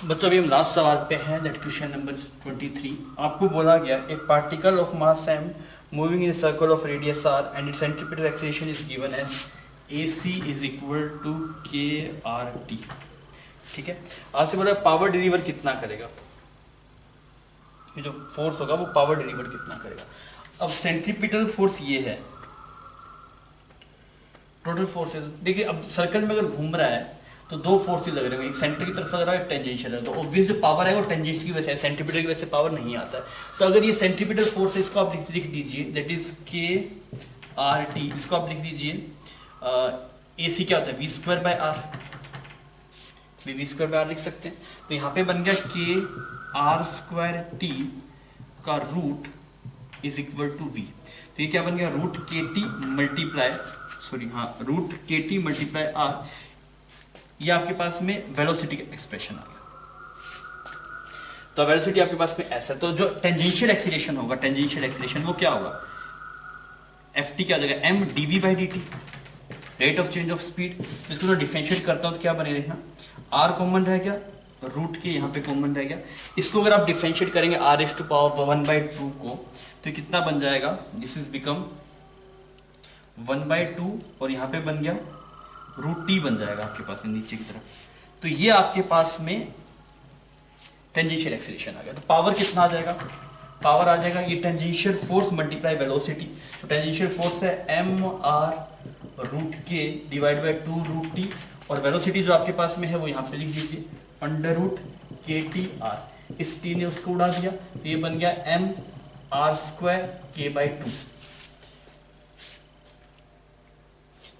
बच्चों अभी हम लास्ट सवाल पे हैं, दैट क्वेश्चन नंबर 23। आपको बोला गया एक particle of mass m moving in circle of radius r and its centripetal acceleration is given as AC is equal to KRT, ठीक है। आज से बोला पावर डिलीवर कितना करेगा, ये जो फोर्स होगा वो पावर डिलीवर कितना करेगा। अब सेंट्रीपिटल फोर्स ये है, टोटल फोर्स है। देखिए अब सर्कल में अगर घूम रहा है तो 2 फोर्सेस लग रहे हैं, एक सेंटर की तरफ लग रहा है, एक टेंजेंशियल है, तो ऑब्वियस जो पावर है वो टेंजेंशियल की वजह से, सेंट्रीपिटल की वजह से पावर नहीं आता है। तो अगर ये सेंट्रीपिटल फोर्स है, इसको आप लिख दीजिए, दैट इज KRT, इसको आप लिख दीजिए। AC क्या होता है v²/r, v²/r लिख सकते हैं। तो यहाँ पे बन गया KR²T का root is equal to v। तो ये क्या बन गया √KT मल्टीप्लाई r। ये आपके पास में वेलोसिटी का एक्सप्रेशन आ गया। तो वेलोसिटी आपके पास में ऐसा, तो जो टेंजेंशियल एक्सीलरेशन होगा, टेंजेंशियल एक्सीलरेशन वो क्या होगा, ft क्या हो जाएगा m dv/dt, rate of change of speed. इसको मैं डिफरेंशिएट करता हूं तो क्या बनेगा, देखना r कॉमन रह गया, रूट के यहाँ पे कॉमन रह गया। इसको अगर आप डिफरेंशिएट करेंगे r⁴ को, तो कितना बन जाएगा, दिस इज बिकम 1/2 और यहाँ पे बन गया √t बन जाएगा आपके पास में नीचे की तरफ। तो ये आपके पास में टेंजेंशियल एक्सीलरेशन आ गया। तो पावर कितना आ जाएगा, पावर आ जाएगा ये टेंजेंशियल फोर्स मल्टीप्लाई वेलोसिटी। तो टेंजेंशियल फोर्स है mr√k डिवाइड बाय 2√t, और वेलोसिटी जो आपके पास में है वो यहाँ पे लिख दीजिए √kTr। इस t ने उसको उड़ा दिया तो ये बन गया mr²k/2।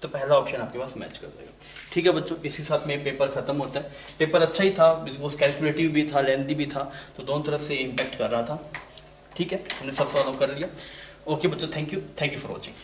तो पहला ऑप्शन आपके पास मैच कर देगा। ठीक है बच्चों, इसी साथ में पेपर खत्म होता है। पेपर अच्छा ही था, बिकॉज कैलकुलेटिव भी था, लेंथी भी था, तो दोनों तरफ से इम्पैक्ट कर रहा था। ठीक है, हमने सब सॉल्व कर लिया। ओके बच्चों, थैंक यू फॉर वॉचिंग।